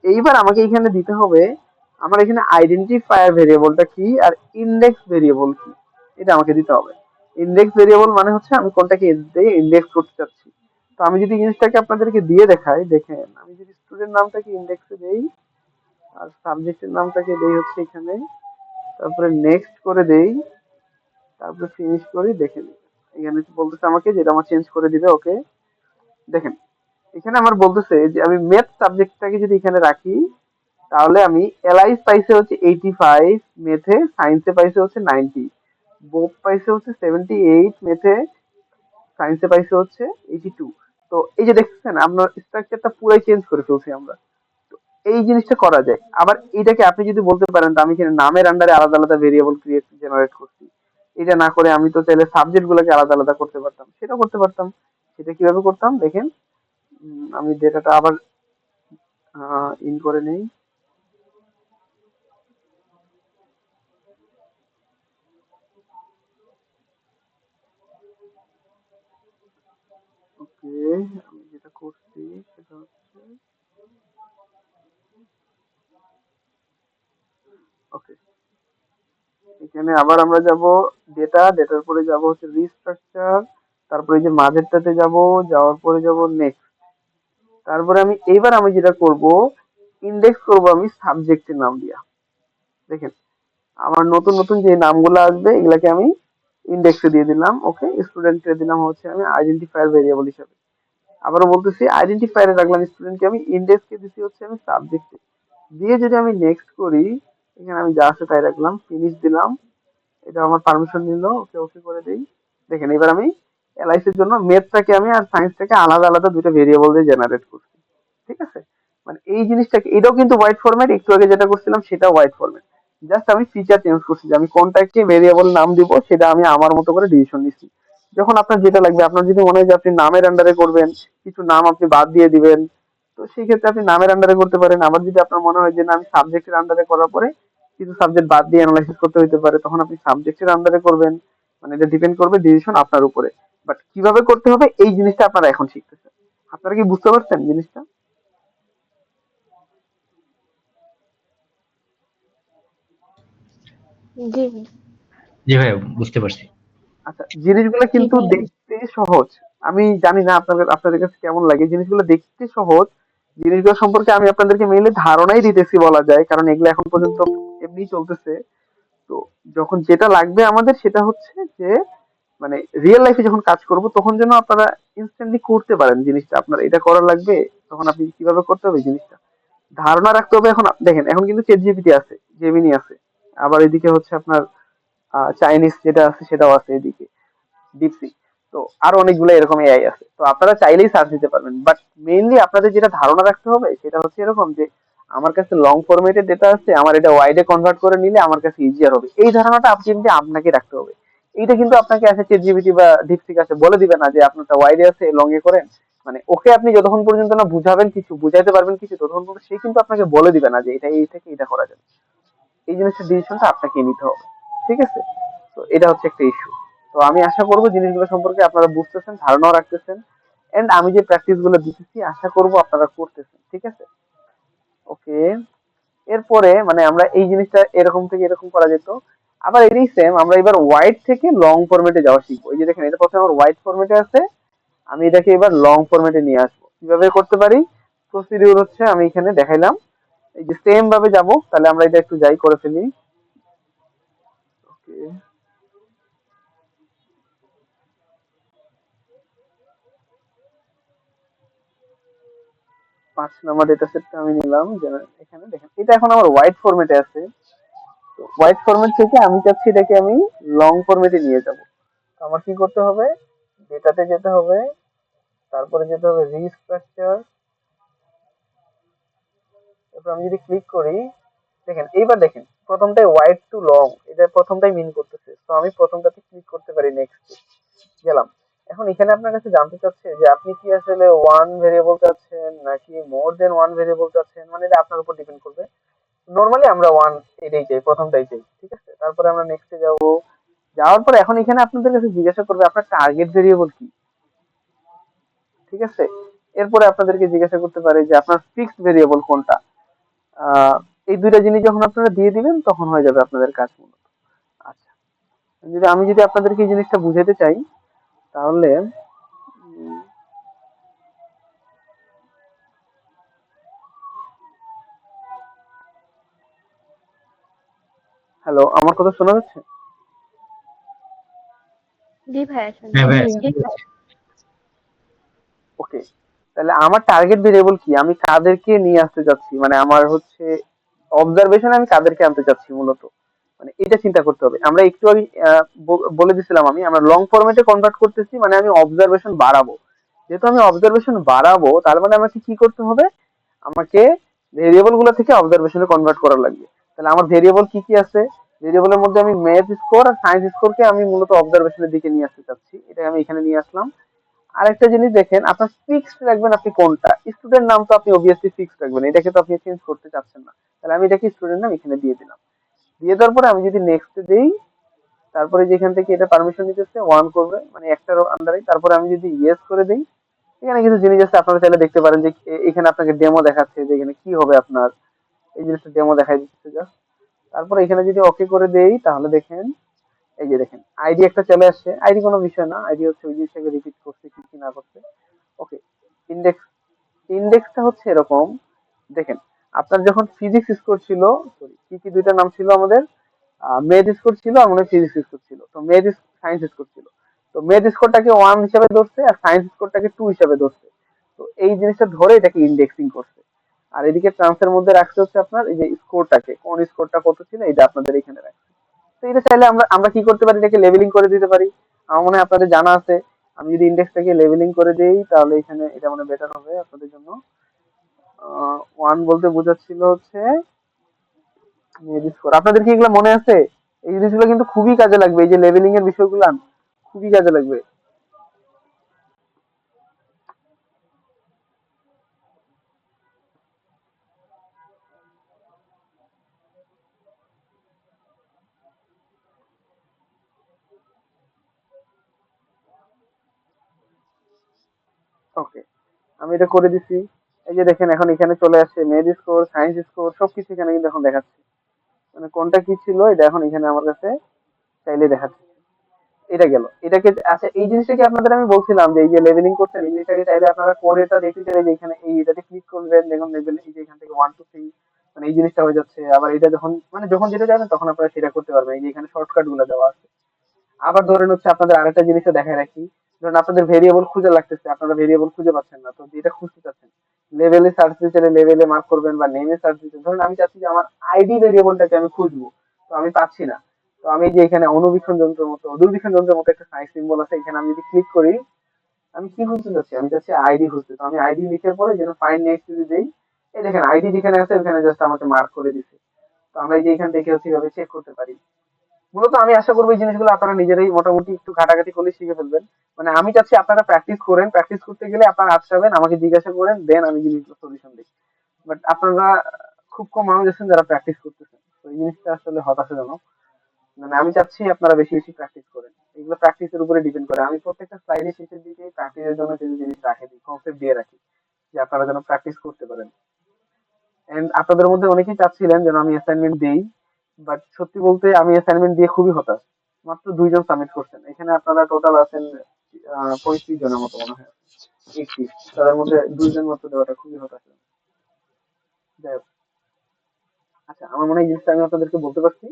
এইবার আমাকে এখানে দিতে হবে আমার এখানে আইডেন্টিফায়ার ভেরিয়েবলটা কি আর ইন্ডেক্স ভেরিয়েবল কি, এটা আমাকে দিতে হবে। ইন্ডেক্স ভেরিয়েবল মানে হচ্ছে আমি কোনটাকে দিয়ে ইন্ডেক্স করতে চাচ্ছি। তো আমি যদি জিনিসটাকে আপনাদেরকে দিয়ে দেখাই, দেখেন আমি যদি স্টুডেন্ট নামটাকে ইন্ডেক্সে দেই, আর সাবজেক্টের নামটাকে দেই হচ্ছে এখানে, তারপরে নেক্সট করে দেই, তারপরে ফিনিশ করি, দেখে নিই এখানে বলতেছে আমাকে যেটা আমার চেঞ্জ করে দিবে। ওকে, দেখেন এখানে আমার বলতেছে যে আমি ম্যাথ সাবজেক্টটাকে যদি এখানে রাখি, তাহলে আমি এলআইস পাইছে হচ্ছে 85, মেথে সায়েন্সে পাইছে হচ্ছে 90, বোপ পাইছে হচ্ছে 78, মেথে সায়েন্সে পাইছে হচ্ছে 82। তো এই যে দেখছেন আপনার স্ট্রাকচারটা পুরাই চেঞ্জ করে ফেলছি আমরা। তো এই জিনিসটা করা যায়। আবার এটাকে আপনি যদি বলতে পারেন, তো আমি এখানে নামের আন্ডারে আলাদা আলাদা ভেরিয়েবল ক্রিয়েট জেনারেট করছি, এটা না করে আমি তো চাইলে সাবজেক্ট গুলোকে আলাদা আলাদা করতে পারতাম, সেটা করতে পারতাম। সেটা কিভাবে করতাম দেখেন, আমি ডেটাটা আবার ইন করে নেই। ওকে, আমি যেটা করছি সেটা হচ্ছে, ওকে, এখানে আবার আমরা যাব ডেটা, ডেটার পরে যাব হচ্ছে রিস্ট্রাকচার, তারপরে এই যে মাঝেরটাতে যাব, যাওয়ার পরে যাব নেক্সট, তারপরে আমি এইবার আমি যেটা করব, ইন্ডেক্স করব আমি সাবজেক্টের নাম দিয়া। দেখেন আমার নতুন নতুন যে নামগুলো আসবে এগুলাকে আমি ইন্ডেক্সে দিয়ে দিলাম। ওকে, স্টুডেন্টকে দিলাম হচ্ছে আমি আইডেন্টিফায়ার ভেরিয়েবল হিসাবে। আবারও বলতেছি আইডেন্টিফায়ারে রাখলাম স্টুডেন্টকে, আমি ইন্ডেক্সকে দিচ্ছি হচ্ছে আমি সাবজেক্টে। দিয়ে যদি আমি নেক্সট করি, এখানে আমি যা আছে তাই রাখলাম, ফিনিশ দিলাম, এটা আমার পারমিশন নিল, ওকে ওকে করে দেই। দেখেন এবার আমি এলআইসি এর জন্য ম্যাথটাকে আমি আর সায়েন্সটাকে আলাদা আলাদা দুটো ভেরিয়েবল দিয়ে জেনারেট করছি। ঠিক আছে, মানে এই জিনিসটাকে, এটাও কিন্তু হোয়াইট ফরম্যাট, একটু আগে যেটা করছিলাম সেটা হোয়াইট ফরম্যাট, জাস্ট আমি ফিচার চেঞ্জ করছি যে আমি কোনটাকে ভেরিয়েবল নাম দিব সেটা আমি আমার মতো করে ডিসিশন নিচ্ছি। যখন আপনার যেটা লাগবে, আপনার যদি মনে হয় যে আপনি নামের আন্ডারে করবেন, কিছু নাম আপনি বাদ দিয়ে দিবেন, তো সেই ক্ষেত্রে আপনি নামের আন্ডারে করতে পারেন। আবার যদি আপনার মনে হয় যে না আমি সাবজেক্টের আন্ডারে করার পরে কিছু সাবজেক্ট বাদ দিয়ে অ্যানালাইসিস করতে হতে পারে, তখন আপনি সাবজেক্টের আন্ডারে করবেন। মানে এটা ডিপেন্ড করবে ডিসিশন আপনার উপরে। বাট কিভাবে করতে হবে এই জিনিসটা আপনারা এখন শিখতেছেন। আপনারা কি বুঝতে পারছেন জিনিসটা? জি জি ভাইয়া, বুঝতে পারছি। আচ্ছা, জিনিসগুলো জি কিন্তু ভাইয়া। দেখতে সহজ। আমি জানি না আপনাদের আপনাদের কাছে কেমন লাগে, জিনিসগুলো দেখতে সহজ। জিনিসগুলো সম্পর্কে আমি আপনাদেরকে মেইনলি ধারণাই দিতেছি বলা যায়, কারণ এগুলো এখন পর্যন্ত এমনি চলতেছে। তো তো যখন যেটা লাগবে আমাদের সেটা হচ্ছে যে মানে রিয়েল লাইফে যখন কাজ করব তখন যেন আপনারা ইনস্ট্যান্টলি করতে পারেন জিনিসটা। আপনার এটা করা লাগবে, তখন আপনি কিভাবে করতে হবে জিনিসটা ধারণা রাখতে হবে। এখন দেখেন, এখন কিন্তু চ্যাট জিপিটি আছে, জেমিনি আছে, আবার এদিকে হচ্ছে আপনার চাইনিজ যেটা আছে সেটাও আছে, এদিকে ডিপসিক। তো আরো অনেকগুলো এরকম এআই আছে, তো আপনারা চাইলেই সার্চ দিতে পারবেন। বাট মেইনলি আপনাদের যেটা ধারণা রাখতে হবে সেটা হচ্ছে এরকম যে আমার কাছে লং ফরম্যাটের ডেটা আছে, আমার এটা ওয়াইডে কনভার্ট করে নিলে আমার কাছে ইজিয়ার হবে। এই ধারণাটা আপনি কিন্তু আপনাকে রাখতে হবে। এইটা কিন্তু আপনাকে আছে চ্যাট জিপিটি বা ডিপসিক আছে বলে দিবে না যে আপনারটা ওয়াইডে আছে লং এ করেন। মানে ওকে আপনি যতক্ষণ পর্যন্ত না বুঝাবেন কিছু, বুঝাইতে পারবেন কিছু, ততক্ষণ পর্যন্ত সে কিন্তু আপনাকে বলে দিবে না যে এটা এই থেকে এটা করা যাবে। এই জিনিসটার ডিসিশনটা আপনাকে নিতে হবে, ঠিক আছে? তো এটা হচ্ছে একটা ইস্যু। তো আমি আশা করবো জিনিসগুলো সম্পর্কে আপনারা বুঝতেছেন, ধারণাও রাখতেছেন, এন্ড আমি যে প্র্যাকটিস গুলো দিতেছি আশা করবো আপনারা করতেছেন, ঠিক আছে? ওকে। এরপরে মানে আমরা এই জিনিসটা এরকম থেকে এরকম করা যেত। আবার এটাই সেম, আমরা এবার ওয়াইড থেকে লং ফরম্যাটে যাওয়া শিখবো। এই যে দেখেন, এটা প্রথমে আমার ওয়াইড ফরম্যাটে আছে, আমি এটাকে এবার লং ফরম্যাটে নিয়ে আসবো। কিভাবে করতে পারি? প্রসিডিউর হচ্ছে আমি এখানে দেখাইলাম, এই যে সেম ভাবে যাব। তাহলে আমরা এটা একটু যাই করে ফেলি। ওকে, 5 নম্বর ডেটা সেটটা আমি নিলাম। এখানে দেখেন, এটা এখন আমার হোয়াইট ফরম্যাটে আছে। তো হোয়াইট ফরম্যাট থেকে আমি চাচ্ছি এটাকে আমি লং ফরম্যাটে নিয়ে যাব। তো আমার কি করতে হবে? ডেটাতে যেতে হবে, তারপরে যেতে হবে রিস্ট্রাকচার। তারপর আমি যদি ক্লিক করি, দেখেন এইবার দেখেন প্রথমটাই হোয়াইট টু লং, এটা প্রথমটাই মিন করতেছে। তো আমি প্রথমটাতে ক্লিক করতে পারি, নেক্সট গেলাম। এখন এখানে আপনার কাছে জানতে চাচ্ছে যে আপনি কি আসলে ওয়ান ভেরিয়েবল চাচ্ছেন নাকি মোর দেন ওয়ান ভেরিয়েবল চাচ্ছেন, মানে এটা আপনার উপর ডিপেন্ড করবে। নরমালি আমরা ওয়ান এটাই চাই, প্রথমটাই চাই, ঠিক আছে? তারপরে আমরা নেক্সটে যাব। যাওয়ার পর এখন এখানে আপনাদের কাছে জিজ্ঞাসা করবে আপনার টার্গেট ভেরিয়েবল কি, ঠিক আছে? এরপরে আপনাদেরকে জিজ্ঞাসা করতে পারে যে আপনার ফিক্সড ভেরিয়েবল কোনটা। আহ এই দুইটা জিনিস যখন আপনারা দিয়ে দিবেন তখন হয়ে যাবে আপনাদের কাজ মূলত। আচ্ছা, আমি যদি আপনাদেরকে এই জিনিসটা বুঝাতে চাই, তাহলে হ্যালো, আমার কথা শোনা যাচ্ছে? জি ভাইয়া শুনতে হ্যাঁ ভাইয়া। পাচ্ছি। ওকে, তাহলে আমার টার্গেট ভেরিয়েবল কি, আমি কাদেরকে নিয়ে আসতে চাচ্ছি, মানে আমার হচ্ছে অবজারভেশন আমি কাদেরকে আনতে চাচ্ছি মূলত, মানে এটা চিন্তা করতে হবে। আমরা একটু আগে বলে দিছিলাম আমরা লং ফরম্যাটে কনভার্ট করতেছি, মানে আমি অবজারভেশন বাড়াবো। যেহেতু আমি অবজারভেশন বাড়াবো, তার মানে আমাকে কি করতে হবে? আমাকে ভেরিয়েবল গুলো থেকে অবজারভেশনে কনভার্ট করা লাগবে। তাহলে আমার ভেরিয়েবল কি কি আছে? ভেরিয়েবলের মধ্যে আমি ম্যাথ স্কোর আর সায়েন্স স্কোরকে আমি মূলত অবজারভেশনের দিকে নিয়ে আসতে চাচ্ছি, এটা আমি এখানে নিয়ে আসলাম। আরেকটা জিনিস দেখেন, আপনার ফিক্সড রাখবেন আপনি কোনটা। স্টুডেন্ট নাম তো আপনি অবভিয়াসলি ফিক্সড রাখবেন, এটাকে তো আপনি চেঞ্জ করতে চাচ্ছেন না। তাহলে আমি এটাকে স্টুডেন্ট নাম এখানে দিয়ে দিলাম। দিয়ে দেওয়ার পরে আমি যদি নেক্সট দেই, তারপরে যেখান থেকে এটা পারমিশন নিতেছে ওয়ান করবে, মানে একটার আন্ডারে। তারপরে আমি যদি ইয়েস করে দিই, এখানে কিছু জিনিস আছে আপনারা চাইলে দেখতে পারেন যে এখানে আপনাকে ডেমো দেখাচ্ছে যে এখানে কি হবে আপনার, এই জিনিসটা ডেমো দেখাই দিচ্ছে জাস্ট। তারপরে এখানে যদি ওকে করে দেই, তাহলে দেখেন এই যে দেখেন আইডি একটা চলে আসছে। আইডি কোনো বিষয় না, আইডি হচ্ছে ওই জিনিসটাকে রিপিট করছে কি কি না করছে। ওকে, ইন্ডেক্স, ইন্ডেক্সটা হচ্ছে এরকম। দেখেন, আপনার যখন ফিজিক্স স্কোর ছিল, সরি কি কি দুইটা নাম ছিল আমাদের, মেথ স্কোর ছিল আর মনে হয় ফিজিক্স স্কোর ছিল। তো মেথ সায়েন্স স্কোর ছিল। তো মেথ স্কোরটাকে ওয়ান হিসাবে ধরছে আর সায়েন্স স্কোরটাকে টু হিসাবে ধরছে। তো এই জিনিসটা ধরে এটাকে ইন্ডেক্সিং করছে। আর এদিকে ট্রান্সের মধ্যে রাখছে হচ্ছে আপনার এই যে স্কোরটাকে, কোন স্কোরটা কত ছিল এটা আপনাদের এখানে রাখছে। তো এটা চাইলে আমরা আমরা কি করতে পারি, এটাকে লেবেলিং করে দিতে পারি। আমার মনে হয় আপনাদের জানা আছে। আমি যদি ইন্ডেক্সটাকে লেবেলিং করে দেই, তাহলে এখানে এটা মানে বেটার হবে আপনাদের জন্য। ওয়ান বলতে বোঝাচ্ছিল হচ্ছে স্কোর। আপনাদের কি এগুলো মনে আছে? এই জিনিসগুলো কিন্তু খুবই কাজে লাগবে, এই যে লেবেলিং এর বিষয়গুলো খুবই কাজে লাগবে। ওকে, আমি এটা করে দিছি। এই যে দেখেন এখন এখানে চলে আসছে মেথ স্কোর, সায়েন্স স্কোর, সবকিছু এখানে কিন্তু এখন দেখাচ্ছে। মানে কোনটা কি ছিল এটা এখন এখানে আমার কাছে চাইলে দেখাচ্ছে। এটা গেল, এটাকে আচ্ছা এই জিনিসটাকে আপনাদের আমি বলছিলাম যে এই যে লেভেলিং করছেন, এই জিনিসটাকে চাইলে আপনারা কোডেটা দেখতে চাইলে যে এখানে এই এটাতে ক্লিক করবেন, দেখুন দেখবেন এই যে এখান থেকে 1 2 3 মানে এই জিনিসটা হয়ে যাচ্ছে, আবার এটা যখন মানে যখন যেটা যাবেন তখন আপনারা সেটা করতে পারবেন। এই যে এখানে শর্টকাট গুলো দেওয়া আছে। আবার ধরেন হচ্ছে আপনাদের আরেকটা জিনিসও দেখায় রাখি, ধরেন আপনাদের ভেরিয়েবল খুঁজে লাগতেছে, আপনারা ভেরিয়েবল খুঁজে পাচ্ছেন না, তো যেটা খুঁজতে চাচ্ছেন লেভেলে সার্চ দিতে চাইলে লেভেলে মার্ক করবেন বা নেমে সার্চ দিতে, ধরুন আমি চাচ্ছি যে আমার আইডি ভেরিয়েবলটাকে আমি খুঁজবো, তো আমি পাচ্ছি না। তো আমি এই যে এখানে অনুবীক্ষণ যন্ত্রের মতো দূরবীক্ষণ যন্ত্রের মতো একটা সাইজ সিম্বল আছে, এখানে আমি যদি ক্লিক করি, আমি কি খুঁজতে চাচ্ছি, আমি চাচ্ছি আইডি খুঁজতে, তো আমি আইডি লিখে পরে যেন ফাইন্ড নেক্সট যদি দেই, এই দেখেন আইডি যেখানে আছে ওখানে জাস্ট আমাকে মার্ক করে দিছে। তো আমরা এই যে এখান থেকে হচ্ছে এভাবে চেক করতে পারি। মূলত আমি আশা করবো এই জিনিসগুলো আপনারা নিজেরাই মোটামুটি একটু ঘাটাঘাটি করলে শিখে ফেলবেন। মানে আমি চাচ্ছি আপনারা প্র্যাকটিস করেন, প্র্যাকটিস করতে গেলে আপনারা আটকাবেন, আমাকে জিজ্ঞাসা করেন, দেন আমি জিনিসগুলো সলিউশন দিই। বাট আপনারা খুব কম মানুষ আছেন যারা প্র্যাকটিস করতেছেন, তো এই জিনিসটা আসলে হতাশাজনক। মানে আমি চাচ্ছি আপনারা বেশি বেশি প্র্যাকটিস করেন, এগুলো প্র্যাকটিসের উপরে ডিপেন্ড করে। আমি প্রত্যেকটা স্লাইডের শেষের দিকে প্র্যাকটিসের জন্য কিছু জিনিস রাখে দিই, কনসেপ্ট দিয়ে রাখি, যে আপনারা যেন প্র্যাকটিস করতে পারেন। এন্ড আপনাদের মধ্যে অনেকেই চাচ্ছিলেন যেন আমি অ্যাসাইনমেন্ট দিই, বাট সত্যি বলতে আমি অ্যাসাইনমেন্ট দিয়ে খুবই হতাশ। মাত্র 2 জন সাবমিট করছেন, এখানে আপনারা টোটাল আছেন 35 জনের মতো মনে হয়, 80, তাদের মধ্যে 2 জন মাত্র দেওয়াটা খুবই হতাশ। যাই হোক, আচ্ছা আমার মনে হয় এই জিনিসটা আমি আপনাদেরকে বলতে পারছি।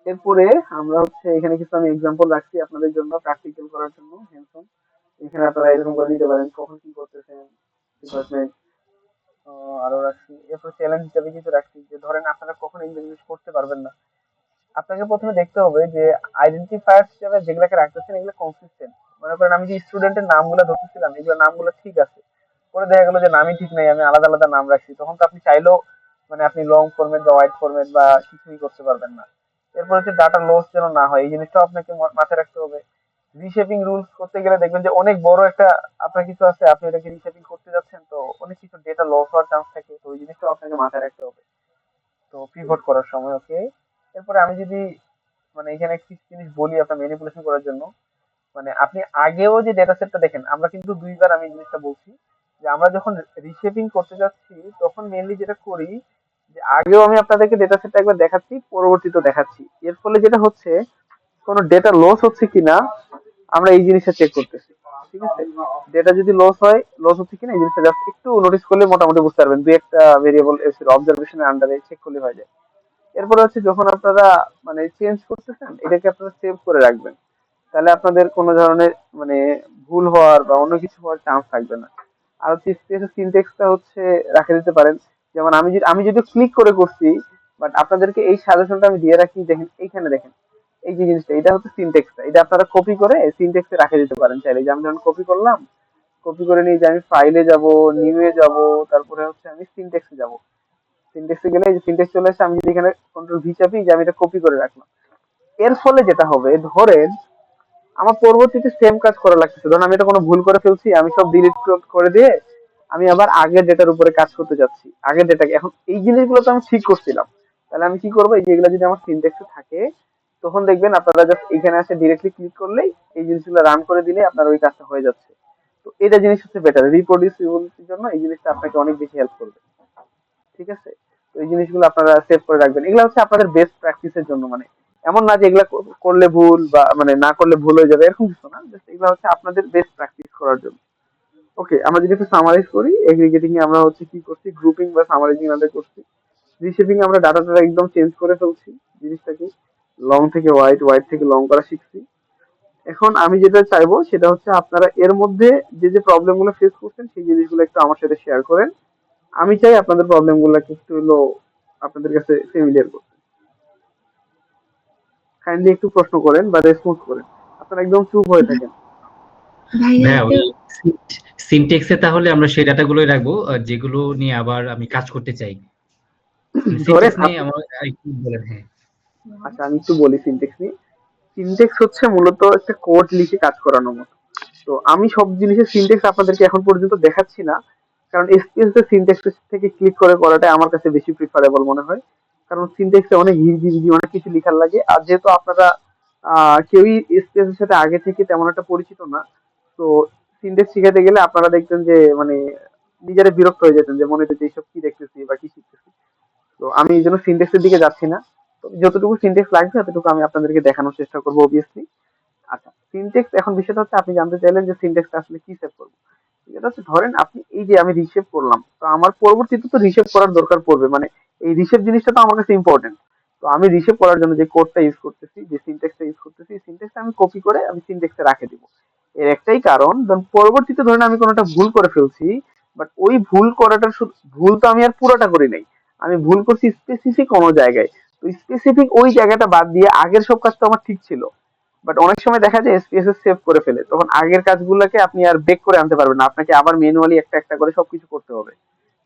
এরপরে আমরা হচ্ছে এখানে কিছু আমি এক্সাম্পল রাখছি আপনাদের জন্য প্র্যাকটিক্যাল করার জন্য, হ্যান্ডসন। এখানে আপনারা এরকম করে নিতে পারেন কখন কি করতেছেন, ডিপার্টমেন্ট। আরো রাখছি, এরপর চ্যালেঞ্জ হিসেবে কিছু রাখছি, যে ধরেন আপনারা কখন এই জিনিস করতে পারবেন না, আপনাকে প্রথমে দেখতে হবে যে আইডেন্টিফায়ার হিসেবে যেগুলোকে রাখতেছেন এগুলো কনসিস্টেন্ট। মনে করেন আমি যে স্টুডেন্টের নামগুলো ধরতেছিলাম এগুলো নামগুলো ঠিক আছে, পরে দেখা গেলো যে নামই ঠিক নাই, আমি আলাদা আলাদা নাম রাখছি, তখন তো আপনি চাইলেও মানে আপনি লং ফরম্যাট বা ওয়াইড ফরম্যাট বা কিছুই করতে পারবেন না। এরপর হচ্ছে ডাটা লস যেন না হয়, এই জিনিসটাও আপনাকে মাথায় রাখতে হবে। রিশেপিং রুলস করতে গেলে দেখবেন যে অনেক বড় একটা আপনার কিছু আছে, আপনি এটাকে রিশেপিং করতে যাচ্ছেন, তো অনেক কিছু ডেটা লস হওয়ার চান্স থাকে, তো ওই জিনিসটাও আপনাকে মাথায় রাখতে হবে তো পিভট করার সময়। ওকে, এরপরে আমি যদি মানে এখানে একটি জিনিস বলি আপনার ম্যানিপুলেশন করার জন্য, মানে আপনি আগেও যে ডেটা সেটটা দেখেন, আমরা কিন্তু 2বার আমি এই জিনিসটা বলছি যে আমরা যখন রিশেপিং করতে যাচ্ছি তখন মেইনলি যেটা করি যে আগেও আমি আপনাদেরকে ডেটা সেটটা একবার দেখাচ্ছি, পরবর্তীতে দেখাচ্ছি। এর ফলে যেটা হচ্ছে কোনো ডেটা লস হচ্ছে কিনা আমরা এই জিনিসটা চেক করতেছি। ঠিক আছে, ডেটা যদি লস হচ্ছে কিনা এই জিনিসটা জাস্ট একটু নোটিস করলে মোটামুটি বুঝতে পারবেন, দুই একটা ভেরিয়েবল অবজারভেশনের আন্ডারে চেক করলে হয়ে যায়। এরপরে হচ্ছে যখন আপনারা মানে চেঞ্জ করতেছেন এটাকে আপনারা সেভ করে রাখবেন, তাহলে আপনাদের কোনো ধরনের মানে ভুল হওয়ার বা অন্য কিছু হওয়ার চান্স থাকবে না। আর হচ্ছে স্পেসের সিনট্যাক্সটা হচ্ছে রাখে দিতে পারেন, যেমন আমি যদি ক্লিক করে করছি, বাট আপনাদেরকে এই সাজেশনটা আমি দিয়ে রাখি, দেখেন এইখানে দেখেন এই যে জিনিসটা, এটা হচ্ছে সিনট্যাক্সটা, এটা আপনারা কপি করে সিনট্যাক্সে রাখে দিতে পারেন চাইলে। যে আমি যখন কপি করলাম, কপি করে নিয়ে যে আমি ফাইলে যাব, নিউয়ে যাব, তারপরে হচ্ছে আমি সিনট্যাক্সে যাব, সিনট্যাক্সে গেলে এই যে সিনট্যাক্স চলে আসে, আমি যদি এখানে কন্ট্রোল ভি চাপি যে আমি এটা কপি করে রাখলাম, এর ফলে যেটা হবে ধরেন আমার পরবর্তীতে সেম কাজ করা লাগতেছে, ধরুন আমি এটা কোনো ভুল করে ফেলছি, আমি সব ডিলিট করে দিয়ে আমি আবার আগের ডেটার উপরে কাজ করতে যাচ্ছি, আগের ডেটাকে এখন এই জিনিসগুলো তো আমি ঠিক করছিলাম, তাহলে আমি কি করবো, এই যেগুলো যদি আমার সিনট্যাক্সে থাকে তখন দেখবেন আপনারা জাস্ট এখানে আসে ডিরেক্টলি ক্লিক করলেই এই জিনিসগুলো রান করে দিলে আপনার ওই কাজটা হয়ে যাচ্ছে। তো এটা জিনিস হচ্ছে বেটার, রিপ্রডিউসিবিলিটির জন্য এই জিনিসটা আপনাকে অনেক বেশি হেল্প করবে। ঠিক আছে, তো এই জিনিসগুলো আপনারা সেভ করে রাখবেন, এগুলো হচ্ছে আপনাদের বেস্ট প্র্যাকটিসের জন্য। মানে এমন না যে এগুলা করলে ভুল বা মানে না করলে ভুল হয়ে যাবে এরকম কিছু না, জাস্ট এগুলো হচ্ছে আপনাদের বেস্ট প্র্যাকটিস করার জন্য। ওকে, আমরা যদি একটু সামারাইজ করি, এগ্রিগেটিং এ আমরা হচ্ছে কি করছি, গ্রুপিং বা সামারাইজিং আলাদা করছি। রিশেপিং এ আমরা ডাটাটা একদম চেঞ্জ করে ফেলছি, জিনিসটাকে লং থেকে ওয়াইড, ওয়াইড থেকে লং করা শিখছি। এখন আমি যেটা চাইবো সেটা হচ্ছে আপনারা এর মধ্যে যে যে প্রবলেম গুলো ফেস করছেন সেই জিনিসগুলো একটু আমার সাথে শেয়ার করেন। আমি চাই আপনাদের প্রবলেম গুলোকে একটু হলো আপনাদের কাছে ফেমিলিয়ার করতে। কাইন্ডলি একটু প্রশ্ন করেন বা রেসপন্স করেন, আপনারা একদম চুপ হয়ে থাকেন। ভাইয়া হ্যাঁ, একটা ওই সিনট্যাক্সে তাহলে আমরা সেই ডাটাগুলোই রাখবো যেগুলো নিয়ে আবার আমি কাজ করতে চাই। ধরেন সিনট্যাক্স নিয়ে আপনি, আমার একটু বলেন। হ্যাঁ, আচ্ছা আমি একটু বলি সিনটেক্স নিয়ে। সিনটেক্স হচ্ছে মূলত একটা কোড লিখে কাজ করানোর মতো। তো আমি সব জিনিসের সিনটেক্স আপনাদেরকে এখন পর্যন্ত দেখাচ্ছি না, কারণ এসপিএস এর সিনটেক্স থেকে ক্লিক করে করাটা আমার কাছে বেশি প্রিফারেবল মনে হয়। কারণ সিনটেক্সে অনেক হিজি হিজি অনেক কিছু লেখার লাগে, আর যেহেতু আপনারা কেউই এসপিএস এর সাথে আগে থেকে তেমন একটা পরিচিত না, তো সিনটেক্স শিখাতে গেলে আপনারা দেখতেন যে মানে নিজেরা বিরক্ত হয়ে যেতেন, যে মনে হতো যে এইসব কি দেখতেছি বা কি শিখতেছি। তো আমি এই জন্য সিনটেক্সের দিকে যাচ্ছি না, তো যতটুকু সিনটেক্স লাগবে ততটুকু আমি আপনাদেরকে দেখানোর চেষ্টা করবো অবভিয়াসলি। আচ্ছা, সিনটেক্স এখন বিষয়টা হচ্ছে আপনি জানতে চাইলেন যে সিনটেক্সটা আসলে কি সেভ করবো। যেটা হচ্ছে ধরেন আপনি এই যে আমি রিসেভ করলাম, তো আমার পরবর্তীতে তো রিসেভ করার দরকার পড়বে, মানে এই রিসেভ জিনিসটা তো আমার কাছে ইম্পর্টেন্ট। তো আমি রিসেভ করার জন্য যে কোডটা ইউজ করতেছি, যে সিনট্যাক্সটা ইউজ করতেছি, সিনট্যাক্সটা আমি কপি করে আমি সিনট্যাক্সে রাখে দিব। এর একটাই কারণ, ধরুন পরবর্তীতে ধরেন আমি কোনোটা ভুল করে ফেলছি, বাট ওই ভুল করাটার ভুল তো আমি আর পুরোটা করি নাই, আমি ভুল করছি স্পেসিফিক কোনো জায়গায়। তো স্পেসিফিক ওই জায়গাটা বাদ দিয়ে আগের সব কাজ তো আমার ঠিক ছিল। বাট অনেক সময় দেখা যায় এসপিএসএস সেভ করে ফেলে, তখন আগের কাজগুলোকে আপনি আর ব্রেক করে আনতে পারবেন না, আপনাকে আবার ম্যানুয়ালি একটা একটা করে সবকিছু করতে হবে।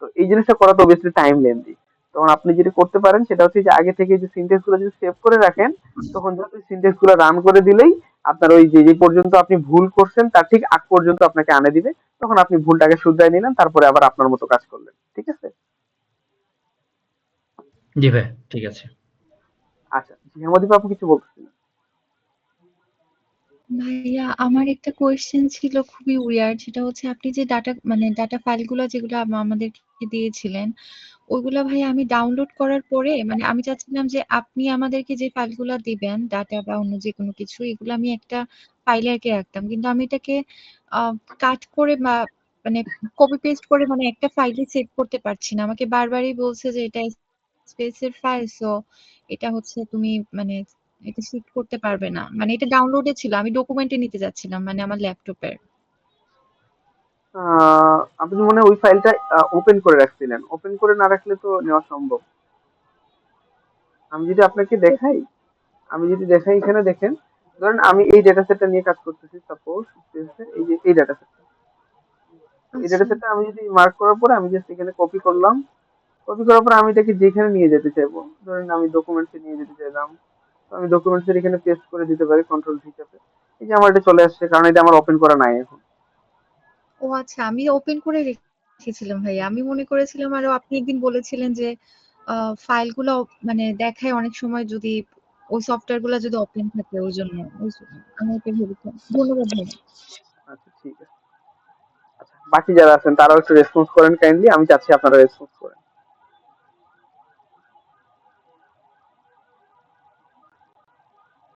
তো এই জিনিসটা করা তো অবভিয়াসলি টাইম লেন্দি। তখন আপনি যেটা করতে পারেন সেটা হচ্ছে যে আগে থেকে যে সিনট্যাক্স গুলো যদি সেভ করে রাখেন, তখন যখন সিনট্যাক্স গুলো রান করে দিলেই আপনার ওই যে যে পর্যন্ত আপনি ভুল করছেন তার ঠিক আগ পর্যন্ত আপনাকে আনে দিবে। তখন আপনি ভুলটাকে শুধরাই নিলেন, তারপরে আবার আপনার মতো কাজ করলেন। ঠিক আছে? জি ভাই, ঠিক আছে। আচ্ছা, ঝিহামদীপ আপু কিছু বলতেছিলেন। ভাইয়া আমার একটা কোয়েশ্চেন ছিল খুবই উইয়ার্ড, সেটা হচ্ছে আপনি যে ডাটা মানে ডাটা ফাইলগুলো যেগুলো আমাদেরকে দিয়েছিলেন ওইগুলা ভাইয়া আমি ডাউনলোড করার পরে মানে আমি চাচ্ছিলাম যে আপনি আমাদেরকে যে ফাইলগুলো দিবেন ডাটা বা অন্য যে কোনো কিছু এগুলো আমি একটা ফাইলে আগে রাখতাম, কিন্তু আমি এটাকে কাট করে বা মানে কপি পেস্ট করে মানে একটা ফাইলে সেভ করতে পারছি না। আমাকে বারবারই বলছে যে এটা স্পেসের ফাইল, সো এটা হচ্ছে তুমি মানে এটা শিফট করতে পারবে না। মানে এটা ডাউনলোডে ছিল, আমি ডকুমেন্টে নিতে যাচ্ছিলাম মানে আমার ল্যাপটপের। আপনি মনে হয় ওই ফাইলটা ওপেন করে রাখছিলেন, ওপেন করে না রাখলে তো নেওয়া সম্ভব। আমি যদি আপনাকে দেখাই, আমি যদি দেখাই এখানে দেখেন, ধরেন আমি এই ডেটা সেটটা নিয়ে কাজ করতেছি, সাপোজ এই যে এই ডেটা সেট, এই ডেটা আচ্ছা, সেটটা আমি যদি মার্ক করার পরে আমি জাস্ট এখানে কপি করলাম, কপি করার পরে আমি এটাকে যেখানে নিয়ে যেতে চাইবো, ধরেন আমি ডকুমেন্টসে নিয়ে যেতে চাইলাম, তো আমি ডকুমেন্টসের এখানে পেস্ট করে দিতে পারি কন্ট্রোল ভি চাপে। এই যে আমার এটা চলে আসছে, কারণ এটা আমার ওপেন করা নাই এখন। ও আচ্ছা, আমি ওপেন করে রেখেছিলাম ভাইয়া। আমি মনে করেছিলাম আরো আপনি একদিন বলেছিলেন যে ফাইলগুলো মানে দেখায় অনেক সময় যদি ওই সফটওয়্যার গুলো যদি ওপেন থাকে ওই জন্য আমি এটা ভেবেছিলাম। ধন্যবাদ ভাইয়া। আচ্ছা ঠিক আছে। আচ্ছা, বাকি যারা আছেন তারাও একটু রেসপন্স করেন কাইন্ডলি, আমি চাচ্ছি আপনারা রেসপন্স করেন।